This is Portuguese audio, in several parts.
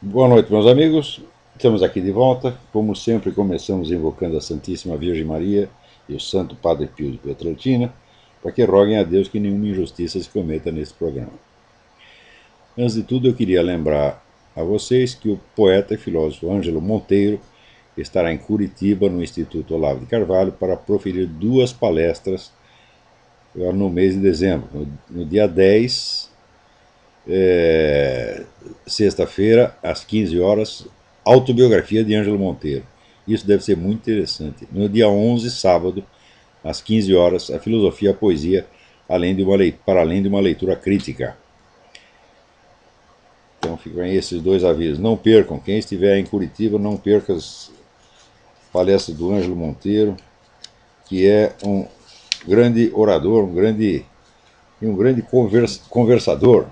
Boa noite, meus amigos. Estamos aqui de volta. Como sempre, começamos invocando a Santíssima Virgem Maria e o Santo Padre Pio de Pietrelcina, para que roguem a Deus que nenhuma injustiça se cometa nesse programa. Antes de tudo, eu queria lembrar a vocês que o poeta e filósofo Ângelo Monteiro estará em Curitiba, no Instituto Olavo de Carvalho, para proferir duas palestras no mês de dezembro. No dia 10, sexta-feira, às 15 horas, autobiografia de Ângelo Monteiro. Isso deve ser muito interessante. No dia 11, sábado, às 15 horas, a filosofia e a poesia, para além de uma leitura crítica. Então ficam aí esses dois avisos. Não percam, quem estiver em Curitiba, não perca as palestras do Ângelo Monteiro, que é um grande orador, um grande conversador.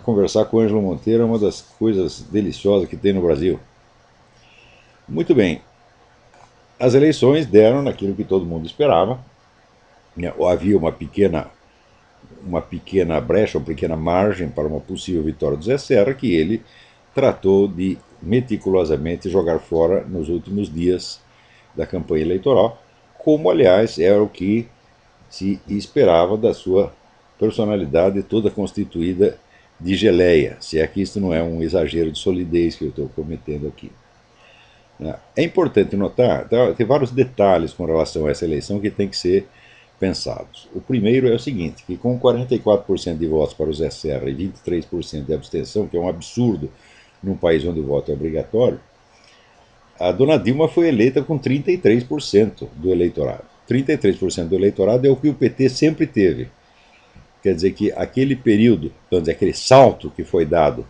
Conversar com o Ângelo Monteiro é uma das coisas deliciosas que tem no Brasil. Muito bem, as eleições deram naquilo que todo mundo esperava. Havia uma pequena brecha, uma pequena margem para uma possível vitória do Zé Serra, que ele tratou de meticulosamente jogar fora nos últimos dias da campanha eleitoral, como, aliás, era o que se esperava da sua personalidade toda constituída de geleia, se é que isso não é um exagero de solidez que eu estou cometendo aqui. É importante notar, tem vários detalhes com relação a essa eleição que tem que ser pensados. O primeiro é o seguinte, que com 44% de votos para o Zé Serra e 23% de abstenção, que é um absurdo num país onde o voto é obrigatório, a dona Dilma foi eleita com 33% do eleitorado. 33% do eleitorado é o que o PT sempre teve. Quer dizer que aquele período, vamos dizer, aquele salto que foi dado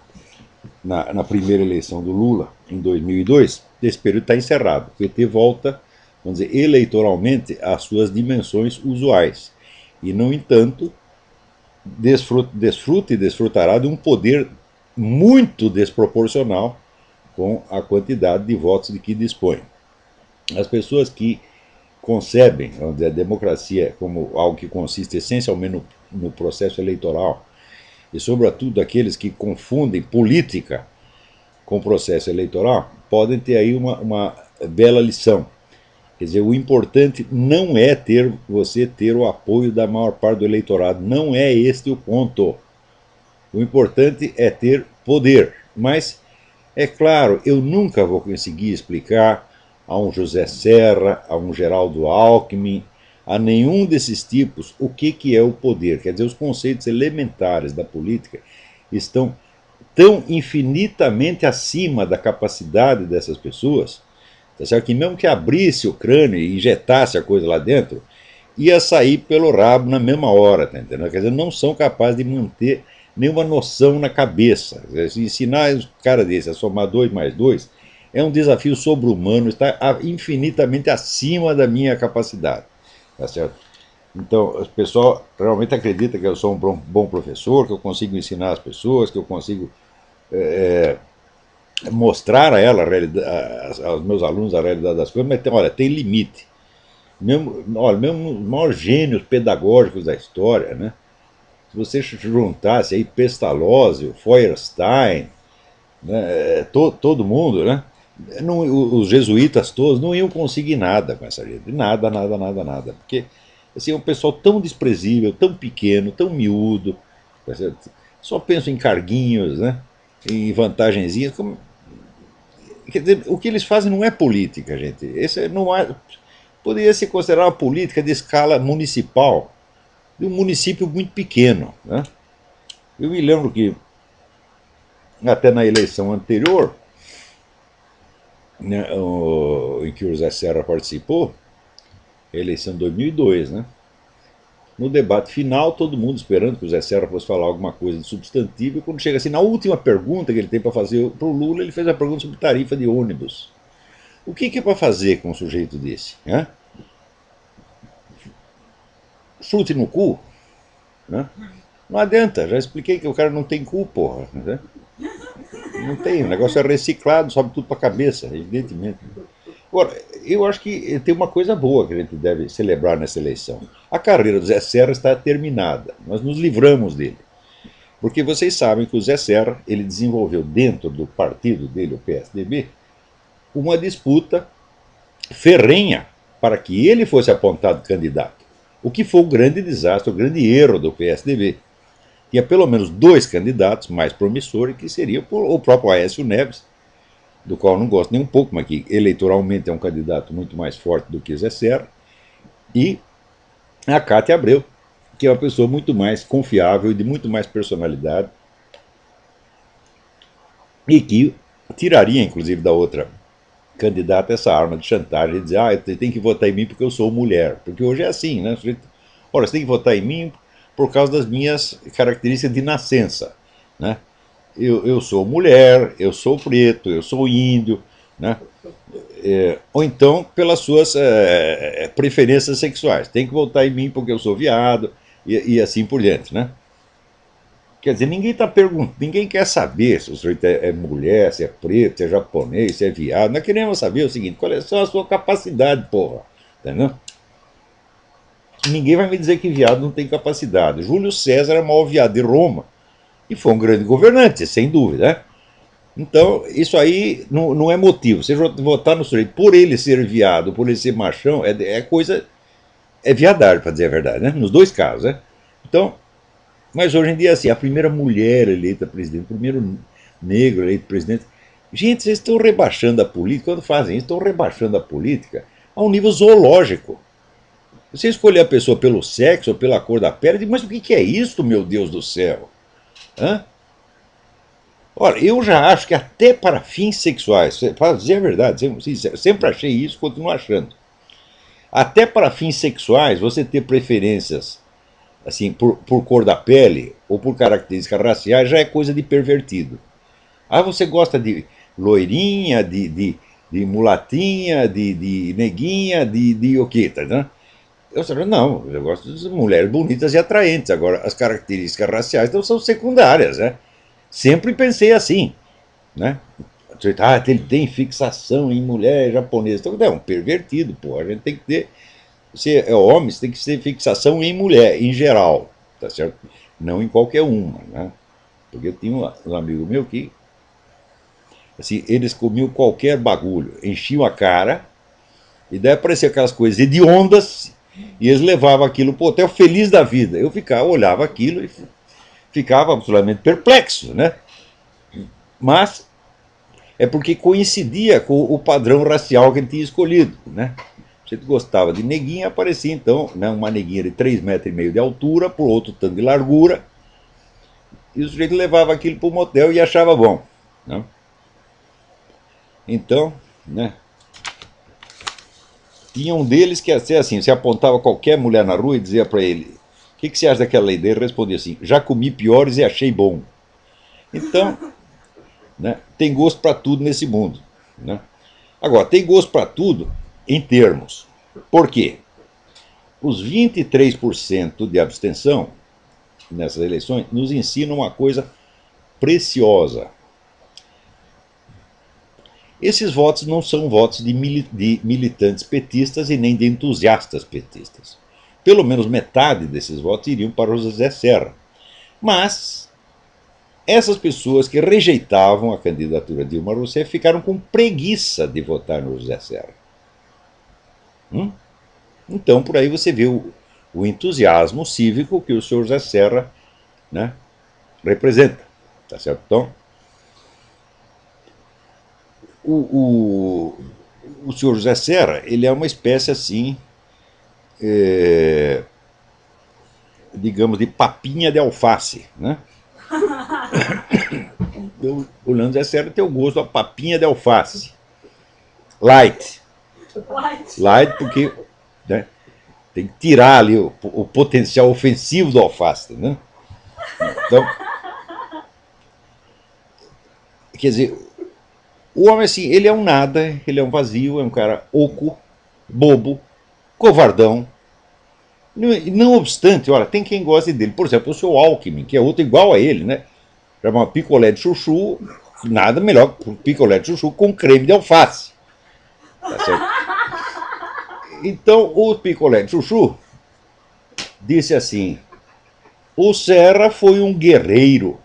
na primeira eleição do Lula, em 2002, esse período está encerrado. O PT volta, vamos dizer, eleitoralmente às suas dimensões usuais. E, no entanto, desfruta e desfrutará de um poder muito desproporcional com a quantidade de votos de que dispõe. As pessoas que concebem, vamos dizer, a democracia como algo que consiste essencialmente no processo eleitoral, e sobretudo aqueles que confundem política com processo eleitoral, podem ter aí uma bela lição. Quer dizer, o importante não é você ter o apoio da maior parte do eleitorado, não é este o ponto. O importante é ter poder. Mas, é claro, eu nunca vou conseguir explicar a um José Serra, a um Geraldo Alckmin, a nenhum desses tipos o que é o poder. Quer dizer, os conceitos elementares da política estão tão infinitamente acima da capacidade dessas pessoas, tá certo? Que mesmo que abrisse o crânio e injetasse a coisa lá dentro, ia sair pelo rabo na mesma hora, tá entendendo? Quer dizer, não são capazes de manter nenhuma noção na cabeça. Se ensinar um cara desse a somar 2 mais 2 é um desafio sobre-humano, está infinitamente acima da minha capacidade, tá certo? Então, o pessoal realmente acredita que eu sou um bom professor, que eu consigo ensinar as pessoas, que eu consigo mostrar a ela, aos meus alunos, a realidade das coisas, mas olha, tem limite. Mesmo os maiores gênios pedagógicos da história, né? Se você juntasse aí Pestalozzi, Feuerstein, né, todo mundo, né? Não, os jesuítas todos não iam conseguir nada com essa gente. Nada, nada, nada, nada. Porque assim, é um pessoal tão desprezível, tão pequeno, tão miúdo. Tá certo? Só penso em carguinhos, né? Em vantagenzinhas. Quer dizer, o que eles fazem não é política, gente. Esse não é, poderia se considerar uma política de escala municipal, de um município muito pequeno. Né? Eu me lembro que, até na eleição anterior, né, em que o José Serra participou, a eleição de 2002, né? No debate final, todo mundo esperando que o Zé Serra fosse falar alguma coisa de substantivo, e quando chega assim, na última pergunta que ele tem para fazer para o Lula, ele fez a pergunta sobre tarifa de ônibus. O que é para fazer com um sujeito desse? Né? Chute no cu? Né? Não adianta, já expliquei que o cara não tem cu, porra. Né? Não tem, o negócio é reciclado, sobe tudo para a cabeça, evidentemente. Agora, eu acho que tem uma coisa boa que a gente deve celebrar nessa eleição. A carreira do Zé Serra está terminada, nós nos livramos dele. Porque vocês sabem que o Zé Serra ele desenvolveu dentro do partido dele, o PSDB, uma disputa ferrenha para que ele fosse apontado candidato. O que foi o grande desastre, o grande erro do PSDB. Tinha pelo menos dois candidatos mais promissores, que seria o próprio Aécio Neves, do qual eu não gosto nem um pouco, mas que eleitoralmente é um candidato muito mais forte do que Zé Serra, e a Cátia Abreu, que é uma pessoa muito mais confiável e de muito mais personalidade, e que tiraria, inclusive, da outra candidata essa arma de chantagem e dizer, você tem que votar em mim porque eu sou mulher. Porque hoje é assim, né? Olha, você tem que votar em mim por causa das minhas características de nascença, né? Eu sou mulher, eu sou preto, eu sou índio, né? Ou então pelas suas preferências sexuais. Tem que votar em mim porque eu sou viado e assim por diante, né? Quer dizer, ninguém está perguntando, ninguém quer saber se o sujeito é mulher, se é preto, se é japonês, se é viado. Nós queremos saber o seguinte, qual é só a sua capacidade, porra. Entendeu? Ninguém vai me dizer que viado não tem capacidade. Júlio César é o maior viado de Roma e foi um grande governante, sem dúvida, né? Então, isso aí não é motivo. Você votar no sujeito por ele ser viado, por ele ser machão, é coisa. É viadagem, para dizer a verdade, né? Nos dois casos, né? Então, mas hoje em dia, assim, a primeira mulher eleita presidente, o primeiro negro eleito presidente. Gente, vocês estão rebaixando a política, quando fazem isso, estão rebaixando a política a um nível zoológico. Você escolher a pessoa pelo sexo ou pela cor da pele, mas o que é isso, meu Deus do céu? Hã? Ora, eu já acho que até para fins sexuais, para dizer a verdade, sempre achei isso, continuo achando. Até para fins sexuais, você ter preferências assim por cor da pele ou por características raciais já é coisa de pervertido. Ah, você gosta de loirinha, de mulatinha, de neguinha, de o quê? Tá, né? Não, eu gosto de mulheres bonitas e atraentes. Agora, as características raciais então, são secundárias, né? Sempre pensei assim, né? Ele tem fixação em mulher japonesa. Então, é um pervertido, pô. A gente tem que ter. Você é homem, você tem que ter fixação em mulher, em geral, tá certo? Não em qualquer uma, né? Porque eu tinha um amigo meu que, assim, eles comiam qualquer bagulho, enchiam a cara, e daí apareciam aquelas coisas hediondas, e eles levavam aquilo pro hotel feliz da vida. Eu olhava aquilo e ficava absolutamente perplexo, né? Mas é porque coincidia com o padrão racial que ele tinha escolhido, né? Se ele gostava de neguinha, aparecia então, né, uma neguinha de 3,5 metros de altura, por outro tanto de largura, e o sujeito levava aquilo para o motel e achava bom, né? Então, né, tinha um deles que ia ser assim, você apontava qualquer mulher na rua e dizia para ele, o que você acha daquela ideia? Ele respondia assim, já comi piores e achei bom. Então, né, tem gosto para tudo nesse mundo, né? Agora, tem gosto para tudo em termos. Por quê? Os 23% de abstenção nessas eleições nos ensinam uma coisa preciosa. Esses votos não são votos de militantes petistas e nem de entusiastas petistas. Pelo menos metade desses votos iriam para o José Serra. Mas essas pessoas que rejeitavam a candidatura de Dilma Rousseff ficaram com preguiça de votar no José Serra. Então, por aí você vê o entusiasmo cívico que o senhor José Serra, né, representa. Tá certo? Então, o senhor José Serra, ele é uma espécie assim, digamos, de papinha de alface, né? O Leandro José Serra tem o gosto da papinha de alface. Light. Light porque, né, tem que tirar ali o potencial ofensivo do alface, né? Então, quer dizer, o homem assim, ele é um nada, ele é um vazio, é um cara oco, bobo, covardão. Não obstante, olha, tem quem goste dele. Por exemplo, o seu Alckmin, que é outro igual a ele, né? Chama picolé de chuchu, nada melhor que picolé de chuchu com creme de alface. Tá certo? Então, o picolé de chuchu disse assim, O Serra foi um guerreiro.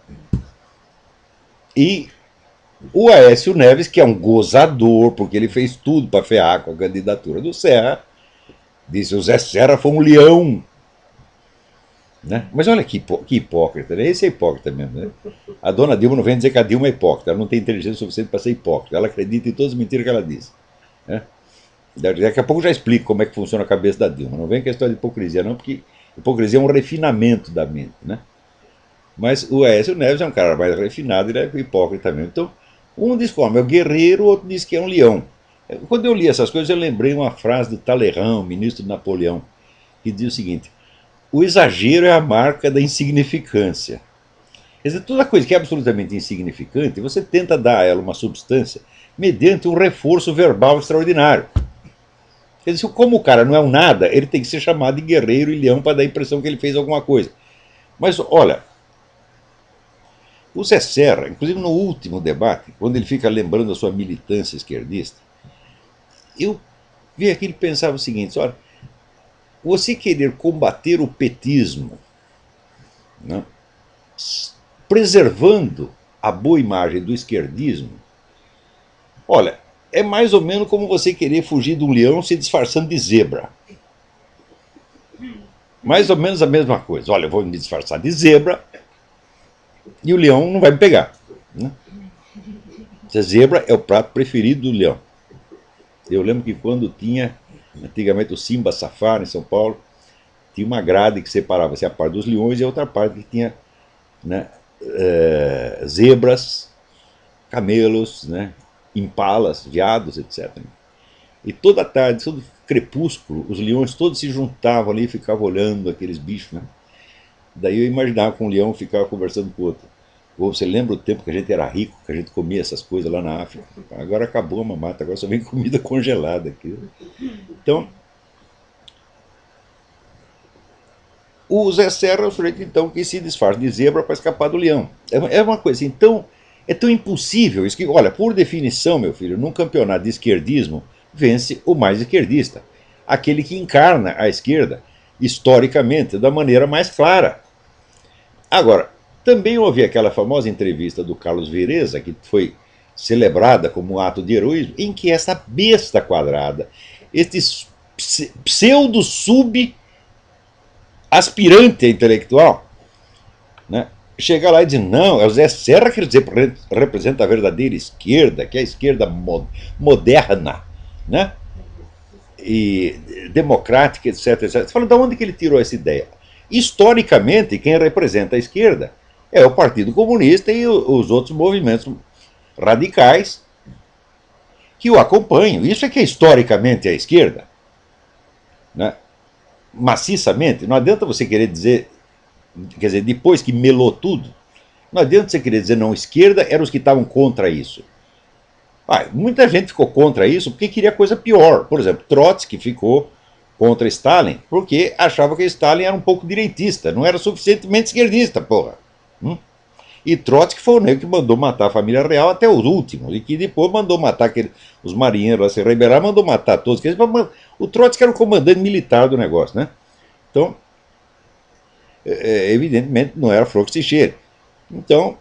E o Aécio Neves, que é um gozador, porque ele fez tudo para ferrar com a candidatura do Serra, disse: o Zé Serra foi um leão. Né? Mas olha que hipócrita, né? Esse é hipócrita mesmo. Né? A dona Dilma não vem dizer que a Dilma é hipócrita, ela não tem inteligência suficiente para ser hipócrita, ela acredita em todas as mentiras que ela diz. Né? Daqui a pouco eu já explico como é que funciona a cabeça da Dilma. Não vem com a história de hipocrisia, não, porque hipocrisia é um refinamento da mente. Né? Mas o Aécio Neves é um cara mais refinado, ele é hipócrita mesmo. Então, um diz que é o guerreiro, o outro diz que é um leão. Quando eu li essas coisas, eu lembrei uma frase do Talleyrand, ministro de Napoleão, que diz o seguinte: o exagero é a marca da insignificância. Quer dizer, toda coisa que é absolutamente insignificante, você tenta dar a ela uma substância mediante um reforço verbal extraordinário. Quer dizer, como o cara não é um nada, ele tem que ser chamado de guerreiro e leão para dar a impressão que ele fez alguma coisa. Mas, olha, o Zé Serra, inclusive no último debate, quando ele fica lembrando a sua militância esquerdista, eu vi aqui ele pensava o seguinte: olha, você querer combater o petismo, né, preservando a boa imagem do esquerdismo, olha, é mais ou menos como você querer fugir de um leão se disfarçando de zebra. Mais ou menos a mesma coisa. Olha, eu vou me disfarçar de zebra e o leão não vai me pegar. Né? Essa zebra é o prato preferido do leão. Eu lembro que quando tinha, antigamente, o Simba Safari em São Paulo, tinha uma grade que separava-se a parte dos leões e a outra parte que tinha, né, zebras, camelos, né, impalas, veados, etc. E toda tarde, todo crepúsculo, os leões todos se juntavam ali e ficavam olhando aqueles bichos. Né? Daí eu imaginava que um leão ficava conversando com o outro. Ou você lembra o tempo que a gente era rico, que a gente comia essas coisas lá na África? Agora acabou a mamata, agora só vem comida congelada aqui. Então, o Zé Serra é o sujeito então, que se disfarça de zebra para escapar do leão. É uma coisa assim, então, é tão impossível isso que, olha, por definição, meu filho, num campeonato de esquerdismo, vence o mais esquerdista. Aquele que encarna a esquerda, historicamente, da maneira mais clara. Agora, também houve aquela famosa entrevista do Carlos Vereza, que foi celebrada como um ato de heroísmo, em que essa besta quadrada, este pseudo-sub-aspirante intelectual, né, chega lá e diz: não, é o Zé Serra que representa a verdadeira esquerda, que é a esquerda moderna, né, e democrática, etc, etc. Você fala, de onde que ele tirou essa ideia? Historicamente, quem representa a esquerda é o Partido Comunista e os outros movimentos radicais que o acompanham. Isso é que é historicamente a esquerda. Né? Maciçamente, não adianta você querer dizer, quer dizer, depois que melou tudo, não adianta você querer dizer não, esquerda eram os que estavam contra isso. Muita gente ficou contra isso porque queria coisa pior. Por exemplo, Trotsky ficou contra Stalin porque achava que Stalin era um pouco direitista, não era suficientemente esquerdista, porra. E Trotsky foi o negro que mandou matar a família real até os últimos, e que depois mandou matar os marinheiros lá, se rebelar, mandou matar todos. O Trotsky era o comandante militar do negócio, né? Então, evidentemente, não era flor que se cheire. Então,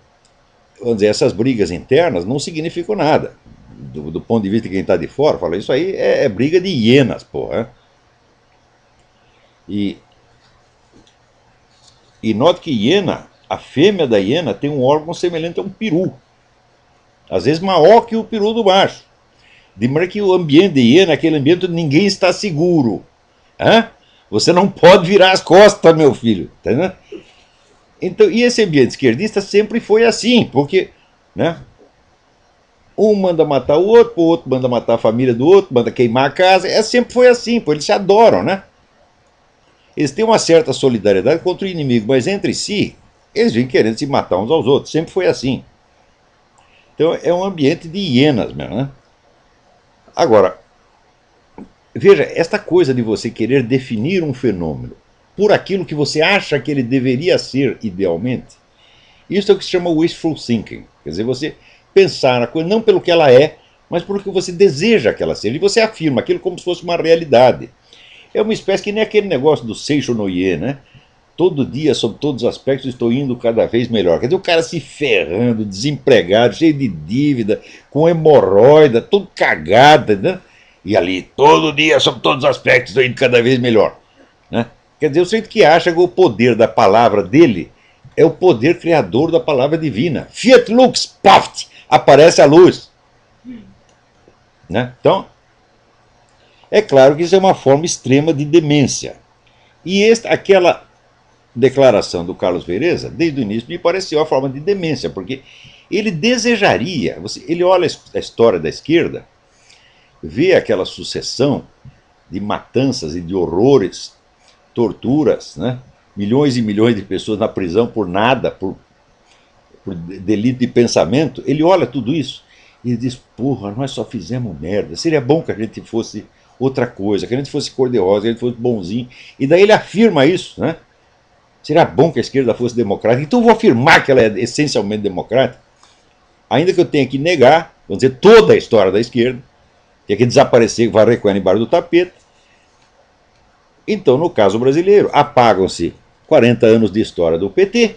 vamos dizer, essas brigas internas não significam nada. Do ponto de vista de quem está de fora, fala, isso aí é briga de hienas, porra. E note que hiena, a fêmea da hiena tem um órgão semelhante a um peru. Às vezes maior que o peru do macho. De maneira que o ambiente de hiena é aquele ambiente onde ninguém está seguro. Você não pode virar as costas, meu filho. Tá, então, e esse ambiente esquerdista sempre foi assim, porque, né, um manda matar o outro manda matar a família do outro, manda queimar a casa. Sempre foi assim, pô, eles se adoram, né? Eles têm uma certa solidariedade contra o inimigo, mas entre si, eles vêm querendo se matar uns aos outros. Sempre foi assim. Então é um ambiente de hienas mesmo, né? Agora, veja, esta coisa de você querer definir um fenômeno por aquilo que você acha que ele deveria ser idealmente, isso é o que se chama wishful thinking. Quer dizer, você pensar a coisa não pelo que ela é, mas pelo que você deseja que ela seja. E você afirma aquilo como se fosse uma realidade. É uma espécie que nem aquele negócio do Seisho no Ie, né? todo dia, sob todos os aspectos, estou indo cada vez melhor. Quer dizer, o cara se ferrando, desempregado, cheio de dívida, com hemorroida, todo cagado, né? E ali, todo dia, sob todos os aspectos, estou indo cada vez melhor. Né? Quer dizer, o sujeito que acha que o poder da palavra dele é o poder criador da palavra divina. Fiat lux, paft, aparece a luz. Né? Então, é claro que isso é uma forma extrema de demência. E aquela declaração do Carlos Vereza, desde o início, me pareceu a forma de demência, porque ele desejaria, ele olha a história da esquerda, vê aquela sucessão de matanças e de horrores, torturas, né? Milhões e milhões de pessoas na prisão por nada, por delito de pensamento, ele olha tudo isso e diz, porra, nós só fizemos merda, seria bom que a gente fosse outra coisa, que a gente fosse cor-de-rosa, que a gente fosse bonzinho, e daí ele afirma isso, né? Seria bom que a esquerda fosse democrática, então eu vou afirmar que ela é essencialmente democrática, ainda que eu tenha que negar, vamos dizer, toda a história da esquerda, tenha que desaparecer, varrer com ela embaixo do tapete. Então, no caso brasileiro, apagam-se 40 anos de história do PT,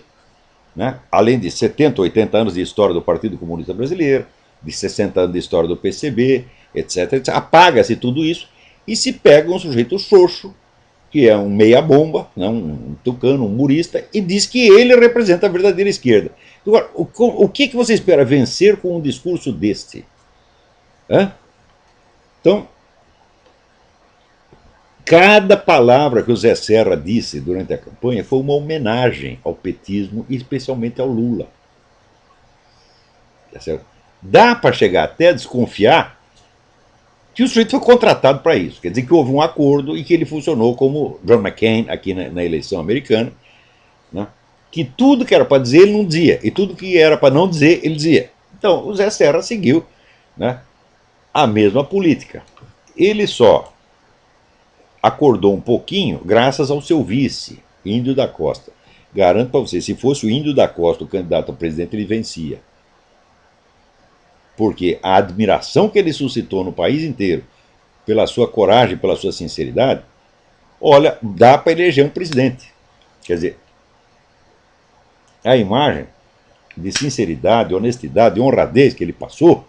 né? Além de 70, 80 anos de história do Partido Comunista Brasileiro, de 60 anos de história do PCB, etc, etc. Apaga-se tudo isso e se pega um sujeito xoxo, que é um meia-bomba, né? Um tucano, um murista, e diz que ele representa a verdadeira esquerda. Agora, o que você espera vencer com um discurso deste? Hã? Então, cada palavra que o Zé Serra disse durante a campanha foi uma homenagem ao petismo e especialmente ao Lula. Tá certo? Dá para chegar até a desconfiar que o sujeito foi contratado para isso. Quer dizer que houve um acordo e que ele funcionou como John McCain aqui na eleição americana, né? Que tudo que era para dizer ele não dizia, e tudo que era para não dizer ele dizia. Então o Zé Serra seguiu, né, a mesma política. Ele só acordou um pouquinho graças ao seu vice, Índio da Costa. Garanto para você, se fosse o Índio da Costa o candidato a presidente, ele vencia. Porque a admiração que ele suscitou no país inteiro pela sua coragem, pela sua sinceridade, olha, dá para eleger um presidente. Quer dizer, a imagem de sinceridade, honestidade e honradez que ele passou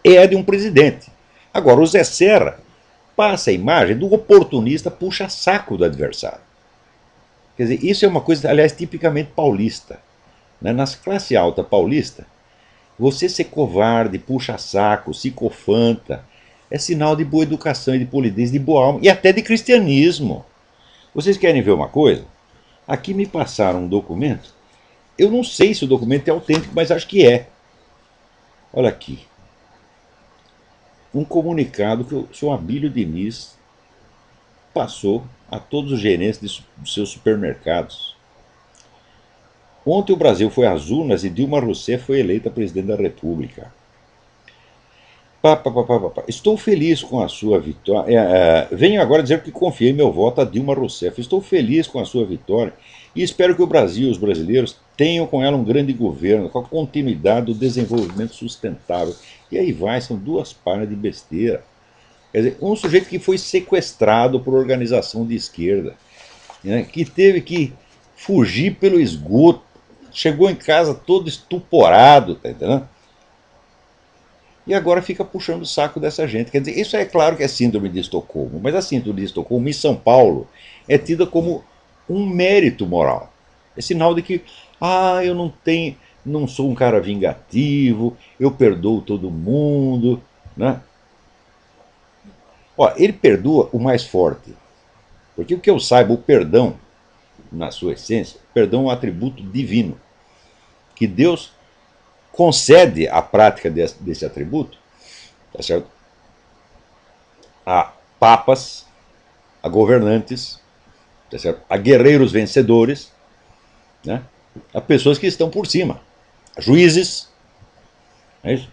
é de um presidente. Agora, o Zé Serra passa a imagem do oportunista puxa-saco do adversário. Quer dizer, isso é uma coisa, aliás, tipicamente paulista. Né? Nas classe alta paulista, você ser covarde, puxa-saco, psicofanta, é sinal de boa educação e de polidez, de boa alma e até de cristianismo. Vocês querem ver uma coisa? Aqui me passaram um documento. Eu não sei se o documento é autêntico, mas acho que é. Olha aqui. Um comunicado que o senhor Abílio Diniz passou a todos os gerentes dos seus supermercados. Ontem o Brasil foi às urnas e Dilma Rousseff foi eleita presidente da República. Estou feliz com a sua vitória. Venho agora dizer que confiei meu voto a Dilma Rousseff. Estou feliz com a sua vitória e espero que o Brasil e os brasileiros tenham com ela um grande governo, com a continuidade do desenvolvimento sustentável. E aí vai, são duas páginas de besteira. Quer dizer, um sujeito que foi sequestrado por organização de esquerda, né, que teve que fugir pelo esgoto, chegou em casa todo estuporado, tá entendendo? E agora fica puxando o saco dessa gente. Quer dizer, isso é claro que é síndrome de Estocolmo, mas a síndrome de Estocolmo em São Paulo é tida como um mérito moral. É sinal de que, eu não sou um cara vingativo, eu perdoo todo mundo, né? Ó, ele perdoa o mais forte, porque o que eu saiba, o perdão, na sua essência, perdão é um atributo divino, que Deus concede a prática desse atributo, tá certo? A papas, a governantes, tá certo? A guerreiros vencedores, né? A pessoas que estão por cima, a juízes, é isso?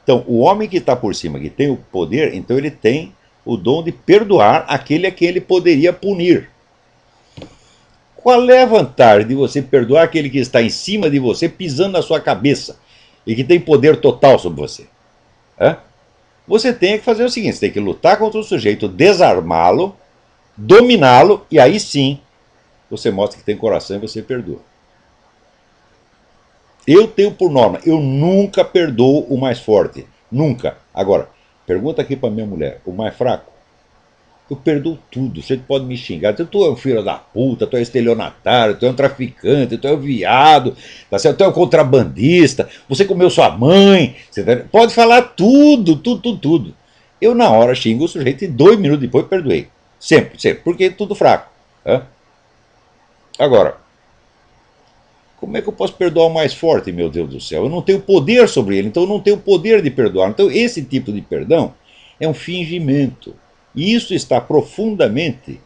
Então, o homem que está por cima, que tem o poder, então ele tem o dom de perdoar aquele a quem ele poderia punir. Qual é a vantagem de você perdoar aquele que está em cima de você, pisando na sua cabeça, e que tem poder total sobre você? Você tem que fazer o seguinte, você tem que lutar contra o sujeito, desarmá-lo, dominá-lo, e aí sim você mostra que tem coração e você perdoa. Eu tenho por norma, eu nunca perdoo o mais forte. Nunca. Agora, pergunta aqui para minha mulher, o mais fraco? Eu perdoo tudo. Você pode me xingar. Tu é um filho da puta, tu é estelionatário, tu é um traficante, tu é um viado, tá certo? Tu é um contrabandista, você comeu sua mãe. Você pode falar tudo, tudo, tudo, tudo. Eu, na hora, xingo o sujeito e 2 minutos depois perdoei. Sempre, sempre. Porque é tudo fraco. Né? Agora, como é que eu posso perdoar o mais forte, meu Deus do céu? Eu não tenho poder sobre ele, então eu não tenho poder de perdoar. Então, esse tipo de perdão é um fingimento. E isso está profundamente,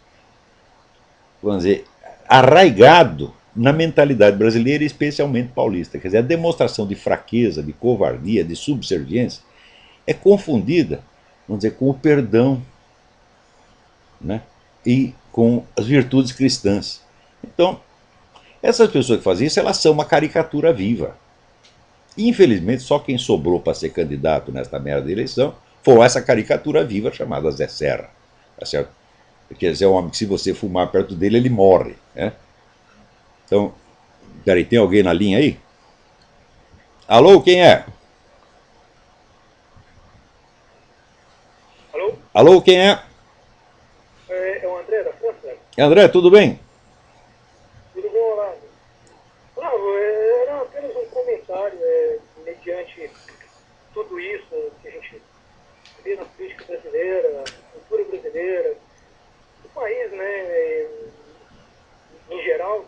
vamos dizer, arraigado na mentalidade brasileira, especialmente paulista. Quer dizer, a demonstração de fraqueza, de covardia, de subserviência é confundida, vamos dizer, com o perdão, né? E com as virtudes cristãs. Então, essas pessoas que fazem isso, elas são uma caricatura viva. Infelizmente, só quem sobrou para ser candidato nesta merda de eleição foi essa caricatura viva chamada Zé Serra. Tá certo? Quer dizer, é um homem que, se você fumar perto dele, ele morre. Né? Então, peraí, tem alguém na linha aí? Alô, quem é? Alô? Alô, quem é? É o André da França? André, tudo bem? Tudo bom, Olavo? Olavo, era apenas um comentário, mediante tudo isso que a gente vê na política brasileira, na cultura brasileira, o país, né, em geral,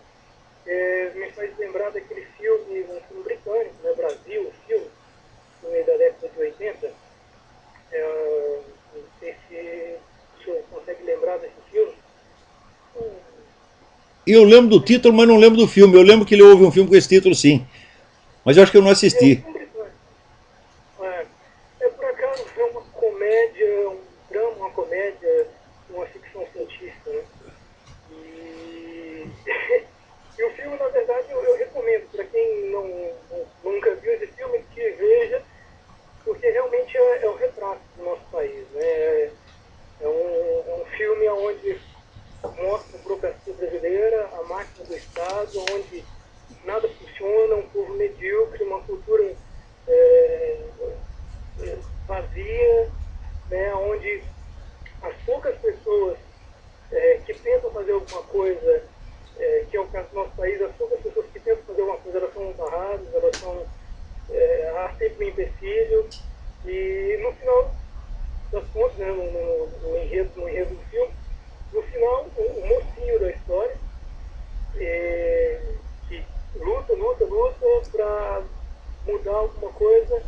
me faz lembrar daquele filme, um filme britânico, né, Brasil, o filme da década de 80. Não sei se o senhor consegue lembrar desse filme. Eu lembro do título, mas não lembro do filme. Eu lembro que ele houve um filme com esse título, sim. Mas eu acho que eu não É um assisti. filme britânico. Por acaso é uma comédia, um drama, uma comédia, uma ficção científica, né? E, e o filme, na verdade, eu recomendo para quem nunca viu esse filme, que veja, porque realmente é o retrato do nosso país, né? É um filme onde mostra a burocracia brasileira, a máquina do Estado, onde nada funciona, um povo medíocre, uma cultura vazia, né, onde as poucas pessoas que tentam fazer alguma coisa, que é o caso do nosso país, as poucas pessoas que tentam fazer alguma coisa, elas são barradas, elas são, há sempre um empecilho, e no final das contas, né, no enredo do filme, no final, o mocinho da história, que luta para mudar alguma coisa,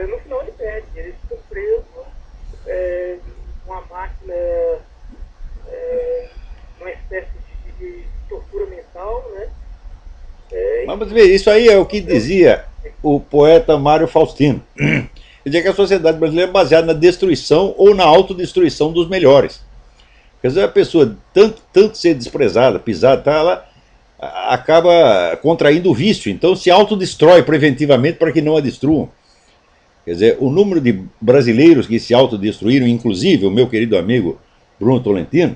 no final ele perde, ele fica preso uma máquina, uma espécie de tortura mental, né? Mas você vê, isso aí é o que dizia o poeta Mário Faustino. Ele dizia que a sociedade brasileira é baseada na destruição ou na autodestruição dos melhores. Quer dizer, a pessoa, tanto ser desprezada, pisada, tá, ela acaba contraindo o vício, então se autodestrói preventivamente para que não a destruam. Quer dizer, o número de brasileiros que se autodestruíram, inclusive o meu querido amigo Bruno Tolentino,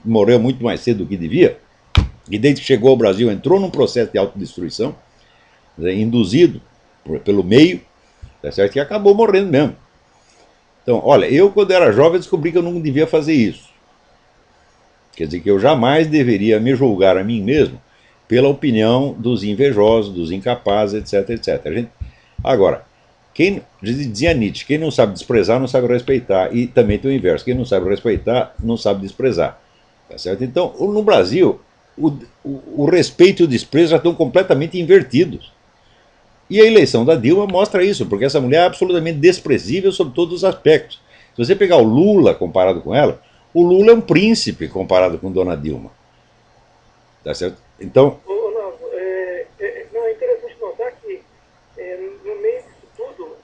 morreu muito mais cedo do que devia, e desde que chegou ao Brasil entrou num processo de autodestruição, induzido pelo meio, tá certo? E acabou morrendo mesmo. Então, olha, eu quando era jovem descobri que eu não devia fazer isso. Quer dizer, que eu jamais deveria me julgar a mim mesmo pela opinião dos invejosos, dos incapazes, etc, etc. Agora, quem dizia Nietzsche, quem não sabe desprezar não sabe respeitar, e também tem o inverso, quem não sabe respeitar não sabe desprezar. Tá certo? Então, no Brasil, o respeito e o desprezo já estão completamente invertidos. E a eleição da Dilma mostra isso, porque essa mulher é absolutamente desprezível sob todos os aspectos. Se você pegar o Lula comparado com ela, o Lula é um príncipe comparado com Dona Dilma. Tá certo? Então. Não, é interessante notar que no meio disso tudo,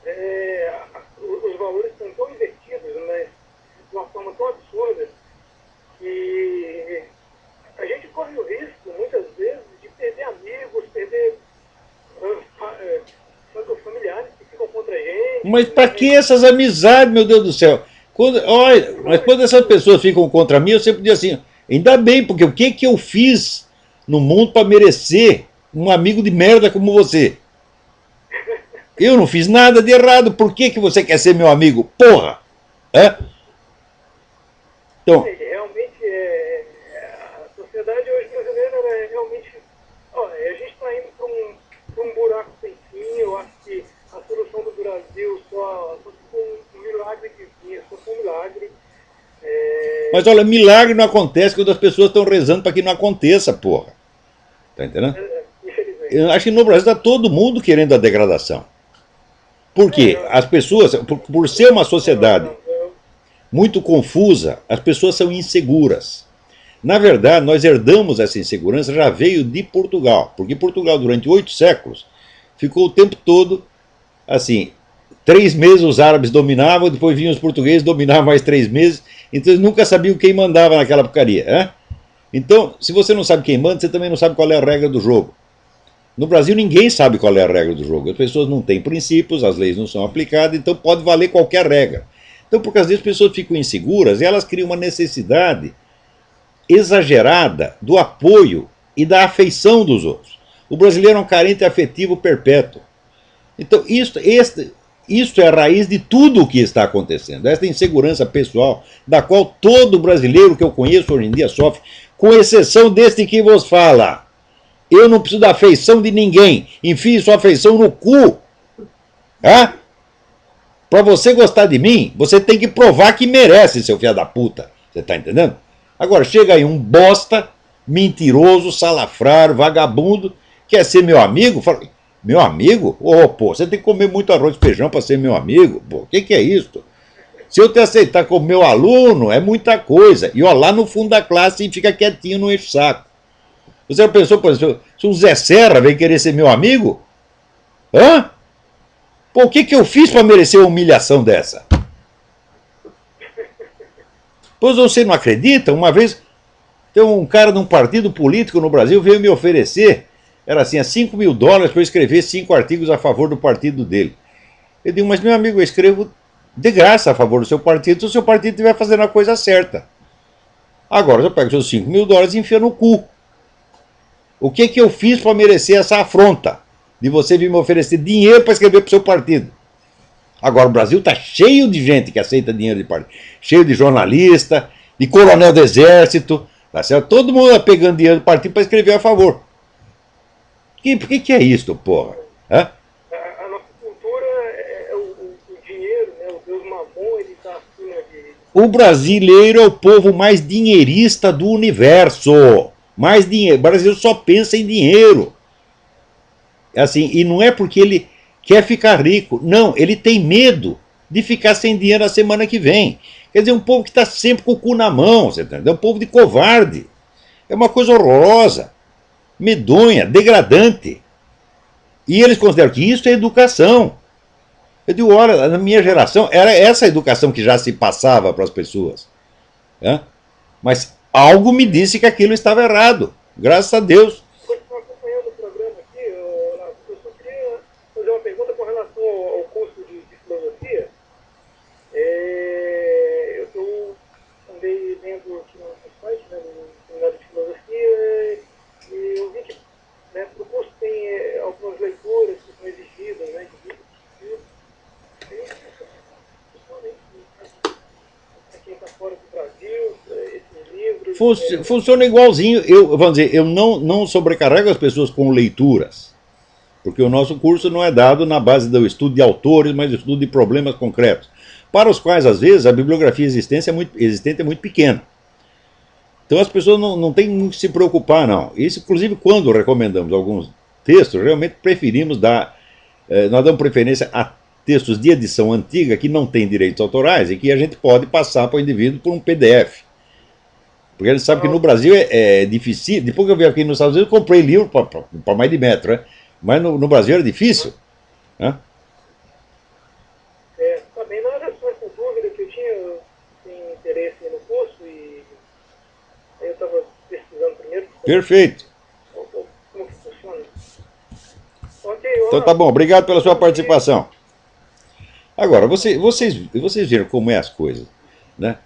os valores estão tão invertidos, né, de uma forma tão absurda, que a gente corre o risco, muitas vezes, de perder amigos, perder familiares que ficam contra a gente. Mas para Né? que essas amizades, meu Deus do céu? Mas quando essas pessoas ficam contra mim, eu sempre digo assim: Ainda bem, porque o que eu fiz no mundo para merecer um amigo de merda como você? Eu não fiz nada de errado, por que você quer ser meu amigo? Porra! É? Então, realmente, a sociedade hoje brasileira é realmente. A gente está indo para um buraco sem fim. Eu acho que a solução do Brasil só se for um milagre divino, só for um milagre. mas olha, milagre não acontece quando as pessoas estão rezando para que não aconteça, porra. Tá entendendo? Infelizmente. Eu acho que no Brasil está todo mundo querendo a degradação. Por quê? As pessoas, por ser uma sociedade muito confusa, as pessoas são inseguras. Na verdade, nós herdamos essa insegurança, já veio de Portugal, porque Portugal, durante 8 séculos, ficou o tempo todo assim: 3 meses os árabes dominavam, depois vinham os portugueses, dominavam mais 3 meses, então eles nunca sabiam quem mandava naquela porcaria. Né? Então, se você não sabe quem manda, você também não sabe qual é a regra do jogo. No Brasil, ninguém sabe qual é a regra do jogo. As pessoas não têm princípios, as leis não são aplicadas, então pode valer qualquer regra. Então, por causa disso, as pessoas ficam inseguras e elas criam uma necessidade exagerada do apoio e da afeição dos outros. O brasileiro é um carente afetivo perpétuo. Então, isso é a raiz de tudo o que está acontecendo. Esta insegurança pessoal, da qual todo brasileiro que eu conheço hoje em dia sofre, com exceção deste que vos fala. Eu não preciso da afeição de ninguém. Enfie sua afeição no cu. Para você gostar de mim, você tem que provar que merece, seu filho da puta. Você tá entendendo? Agora, chega aí um bosta, mentiroso, salafrário, vagabundo, quer ser meu amigo? Fala, meu amigo? Pô, você tem que comer muito arroz e feijão para ser meu amigo? Pô, o que é isso? Se eu te aceitar como meu aluno, é muita coisa. E ó, lá no fundo da classe, fica quietinho, não enche o saco. Você já pensou, por exemplo, se um Zé Serra vem querer ser meu amigo? Pô, o que eu fiz para merecer uma humilhação dessa? Pois você não acredita? Uma vez, tem um cara de um partido político no Brasil veio me oferecer, era assim, $5.000 para eu escrever 5 artigos a favor do partido dele. Eu digo, mas meu amigo, eu escrevo de graça a favor do seu partido se o seu partido estiver fazendo a coisa certa. Agora eu pego seus $5.000 e enfia no cu. O que eu fiz para merecer essa afronta de você vir me oferecer dinheiro para escrever para o seu partido? Agora o Brasil está cheio de gente que aceita dinheiro de partido, cheio de jornalista, de coronel do exército, tá certo? Todo mundo está pegando dinheiro do partido para escrever a favor. Por que é isso, porra? A nossa cultura é o dinheiro, né? O Deus Mamon, ele está acima de. O brasileiro é o povo mais dinheirista do universo. Mais dinheiro. O brasileiro só pensa em dinheiro. Assim, e não é porque ele quer ficar rico. Não, ele tem medo de ficar sem dinheiro na semana que vem. Quer dizer, um povo que está sempre com o cu na mão, você entendeu? Um povo de covarde. É uma coisa horrorosa, medonha, degradante. E eles consideram que isso é educação. Eu digo, olha, na minha geração, era essa educação que já se passava para as pessoas. Mas algo me disse que aquilo estava errado. Graças a Deus. Estou acompanhando o programa aqui, eu só queria fazer uma pergunta com relação ao curso de filosofia. Eu andei lendo aqui no site, né, no seminário de filosofia, e eu vi que, né, para o curso tem algumas leituras que são exigidas, né, de livros. Para quem está fora do Brasil, esses livros. Funciona igualzinho. Vamos dizer, eu não sobrecarrego as pessoas com leituras, porque o nosso curso não é dado na base do estudo de autores, mas do estudo de problemas concretos, para os quais, às vezes, a bibliografia existente é muito pequena. Então as pessoas não têm que se preocupar, não. Isso, inclusive, quando recomendamos alguns textos, realmente preferimos nós damos preferência a textos de edição antiga que não têm direitos autorais e que a gente pode passar para o indivíduo por um PDF. Porque ele sabe que no Brasil é difícil. Depois que eu vim aqui nos Estados Unidos, eu comprei livro para mais de metro, né? Mas no Brasil era difícil. Né? Também não era só essa dúvida que eu tinha interesse no curso e aí eu estava pesquisando primeiro. Perfeito. Como que funciona? Então tá bom, obrigado pela sua participação. Agora, vocês viram como é as coisas, né?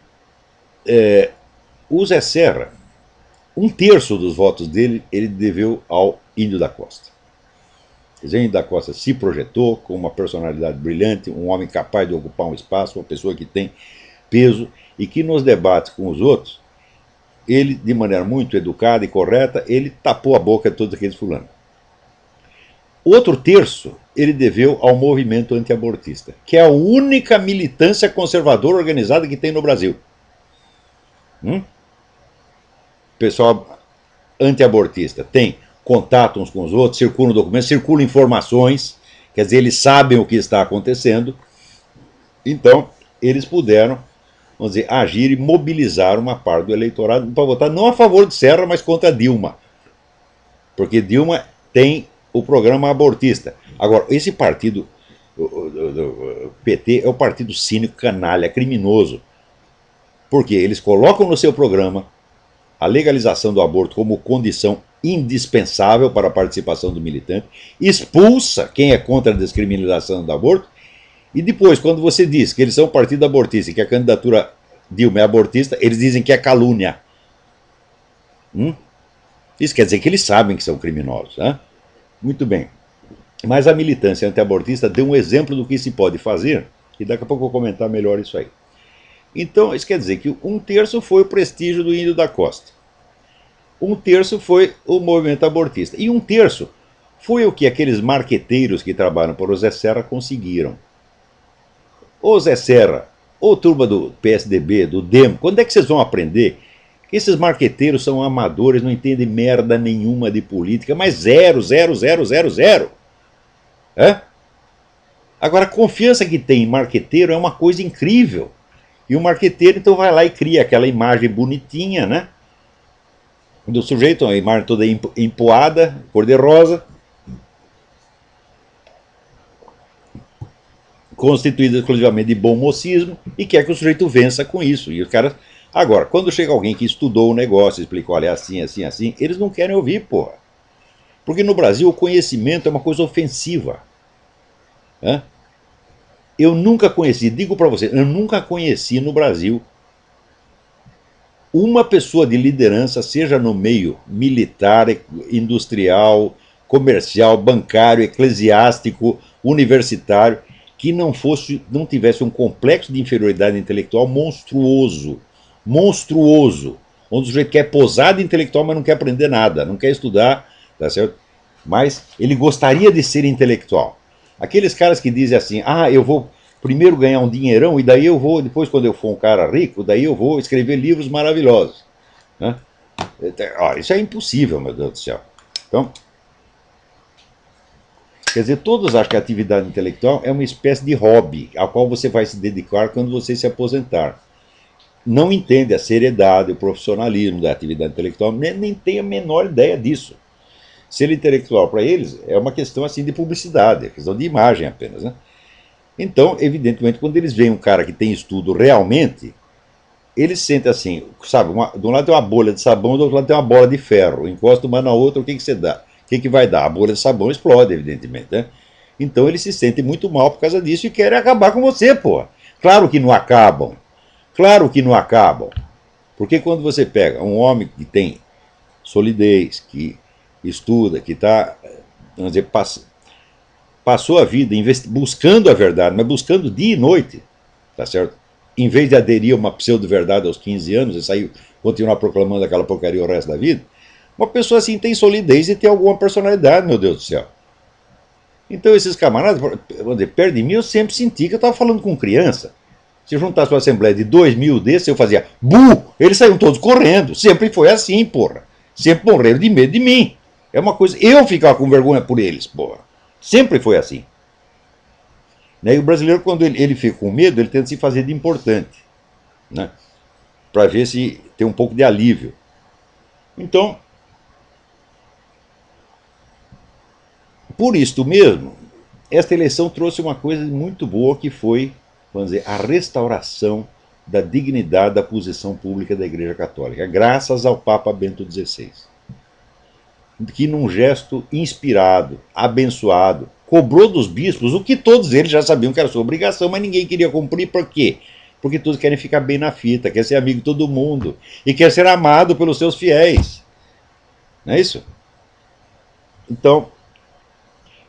O Zé Serra, 1/3 dos votos dele ele deveu ao Índio da Costa. O Índio da Costa se projetou com uma personalidade brilhante, um homem capaz de ocupar um espaço, uma pessoa que tem peso e que nos debates com os outros, ele, de maneira muito educada e correta, ele tapou a boca de todos aqueles fulanos. Outro terço ele deveu ao movimento antiabortista, que é a única militância conservadora organizada que tem no Brasil. Pessoal antiabortista tem contato uns com os outros, circulam documentos, circulam informações, quer dizer, eles sabem o que está acontecendo, então eles puderam, vamos dizer, agir e mobilizar uma parte do eleitorado para votar não a favor de Serra, mas contra Dilma, porque Dilma tem o programa abortista. Agora, esse partido, o PT, é o partido cínico, canalha, criminoso, porque eles colocam no seu programa a legalização do aborto como condição indispensável para a participação do militante, expulsa quem é contra a descriminalização do aborto, e depois, quando você diz que eles são um partido abortista e que a candidatura Dilma é abortista, eles dizem que é calúnia. Isso quer dizer que eles sabem que são criminosos. Muito bem. Mas a militância antiabortista deu um exemplo do que se pode fazer, e daqui a pouco eu vou comentar melhor isso aí. Então, isso quer dizer que 1/3 foi o prestígio do Índio da Costa. 1/3 foi o movimento abortista. E 1/3 foi o que aqueles marqueteiros que trabalham para o Zé Serra conseguiram. Ô Zé Serra, ô turma do PSDB, do DEM, quando é que vocês vão aprender que esses marqueteiros são amadores, não entendem merda nenhuma de política, mas zero. Agora, a confiança que tem em marqueteiro é uma coisa incrível. E o marqueteiro, então, vai lá e cria aquela imagem bonitinha, né? Do sujeito, uma imagem toda empoada, cor-de-rosa, constituída exclusivamente de bom mocismo, e quer que o sujeito vença com isso. E os caras... Agora, quando chega alguém que estudou o negócio, explicou, olha, assim, eles não querem ouvir, porra. Porque no Brasil o conhecimento é uma coisa ofensiva. Eu nunca conheci, digo para você, eu nunca conheci no Brasil uma pessoa de liderança, seja no meio militar, industrial, comercial, bancário, eclesiástico, universitário, que não tivesse um complexo de inferioridade intelectual monstruoso, onde o sujeito quer posar de intelectual, mas não quer aprender nada, não quer estudar, tá certo? Mas ele gostaria de ser intelectual. Aqueles caras que dizem assim, eu vou primeiro ganhar um dinheirão e daí eu vou, depois quando eu for um cara rico, daí eu vou escrever livros maravilhosos. Isso é impossível, meu Deus do céu. Então, quer dizer, todos acham que a atividade intelectual é uma espécie de hobby, ao qual você vai se dedicar quando você se aposentar. Não entende a seriedade, o profissionalismo da atividade intelectual, nem tem a menor ideia disso. Ser intelectual para eles é uma questão assim de publicidade, é questão de imagem apenas. Então, evidentemente, quando eles veem um cara que tem estudo realmente, eles sentem assim, sabe, de um lado tem uma bolha de sabão, do outro lado tem uma bola de ferro, encosta uma na outra, o que você dá? O que vai dar? A bolha de sabão explode, evidentemente. Então eles se sentem muito mal por causa disso e querem acabar com você, pô. Claro que não acabam. Porque quando você pega um homem que tem solidez, que estuda, que está, vamos dizer, passou a vida buscando a verdade, mas buscando dia e noite, tá certo? Em vez de aderir a uma pseudo-verdade aos 15 anos e sair, continuar proclamando aquela porcaria o resto da vida, uma pessoa assim tem solidez e tem alguma personalidade, meu Deus do céu. Então esses camaradas, vamos dizer, perto de mim eu sempre senti que eu estava falando com criança. Se eu juntasse uma assembleia de 2.000 desses, eu fazia bu! Eles saíam todos correndo. Sempre foi assim, porra. Sempre morreram de medo de mim. É uma coisa... Eu ficava com vergonha por eles, porra. Sempre foi assim. E o brasileiro, quando ele fica com medo, ele tenta se fazer de importante, né? Para ver se tem um pouco de alívio. Então, por isto mesmo, esta eleição trouxe uma coisa muito boa que foi, vamos dizer, a restauração da dignidade da posição pública da Igreja Católica, graças ao Papa Bento XVI, que num gesto inspirado, abençoado, cobrou dos bispos o que todos eles já sabiam que era sua obrigação, mas ninguém queria cumprir. Por quê? porque todos querem ficar bem na fita, quer ser amigo de todo mundo e quer ser amado pelos seus fiéis. Não é isso? Então,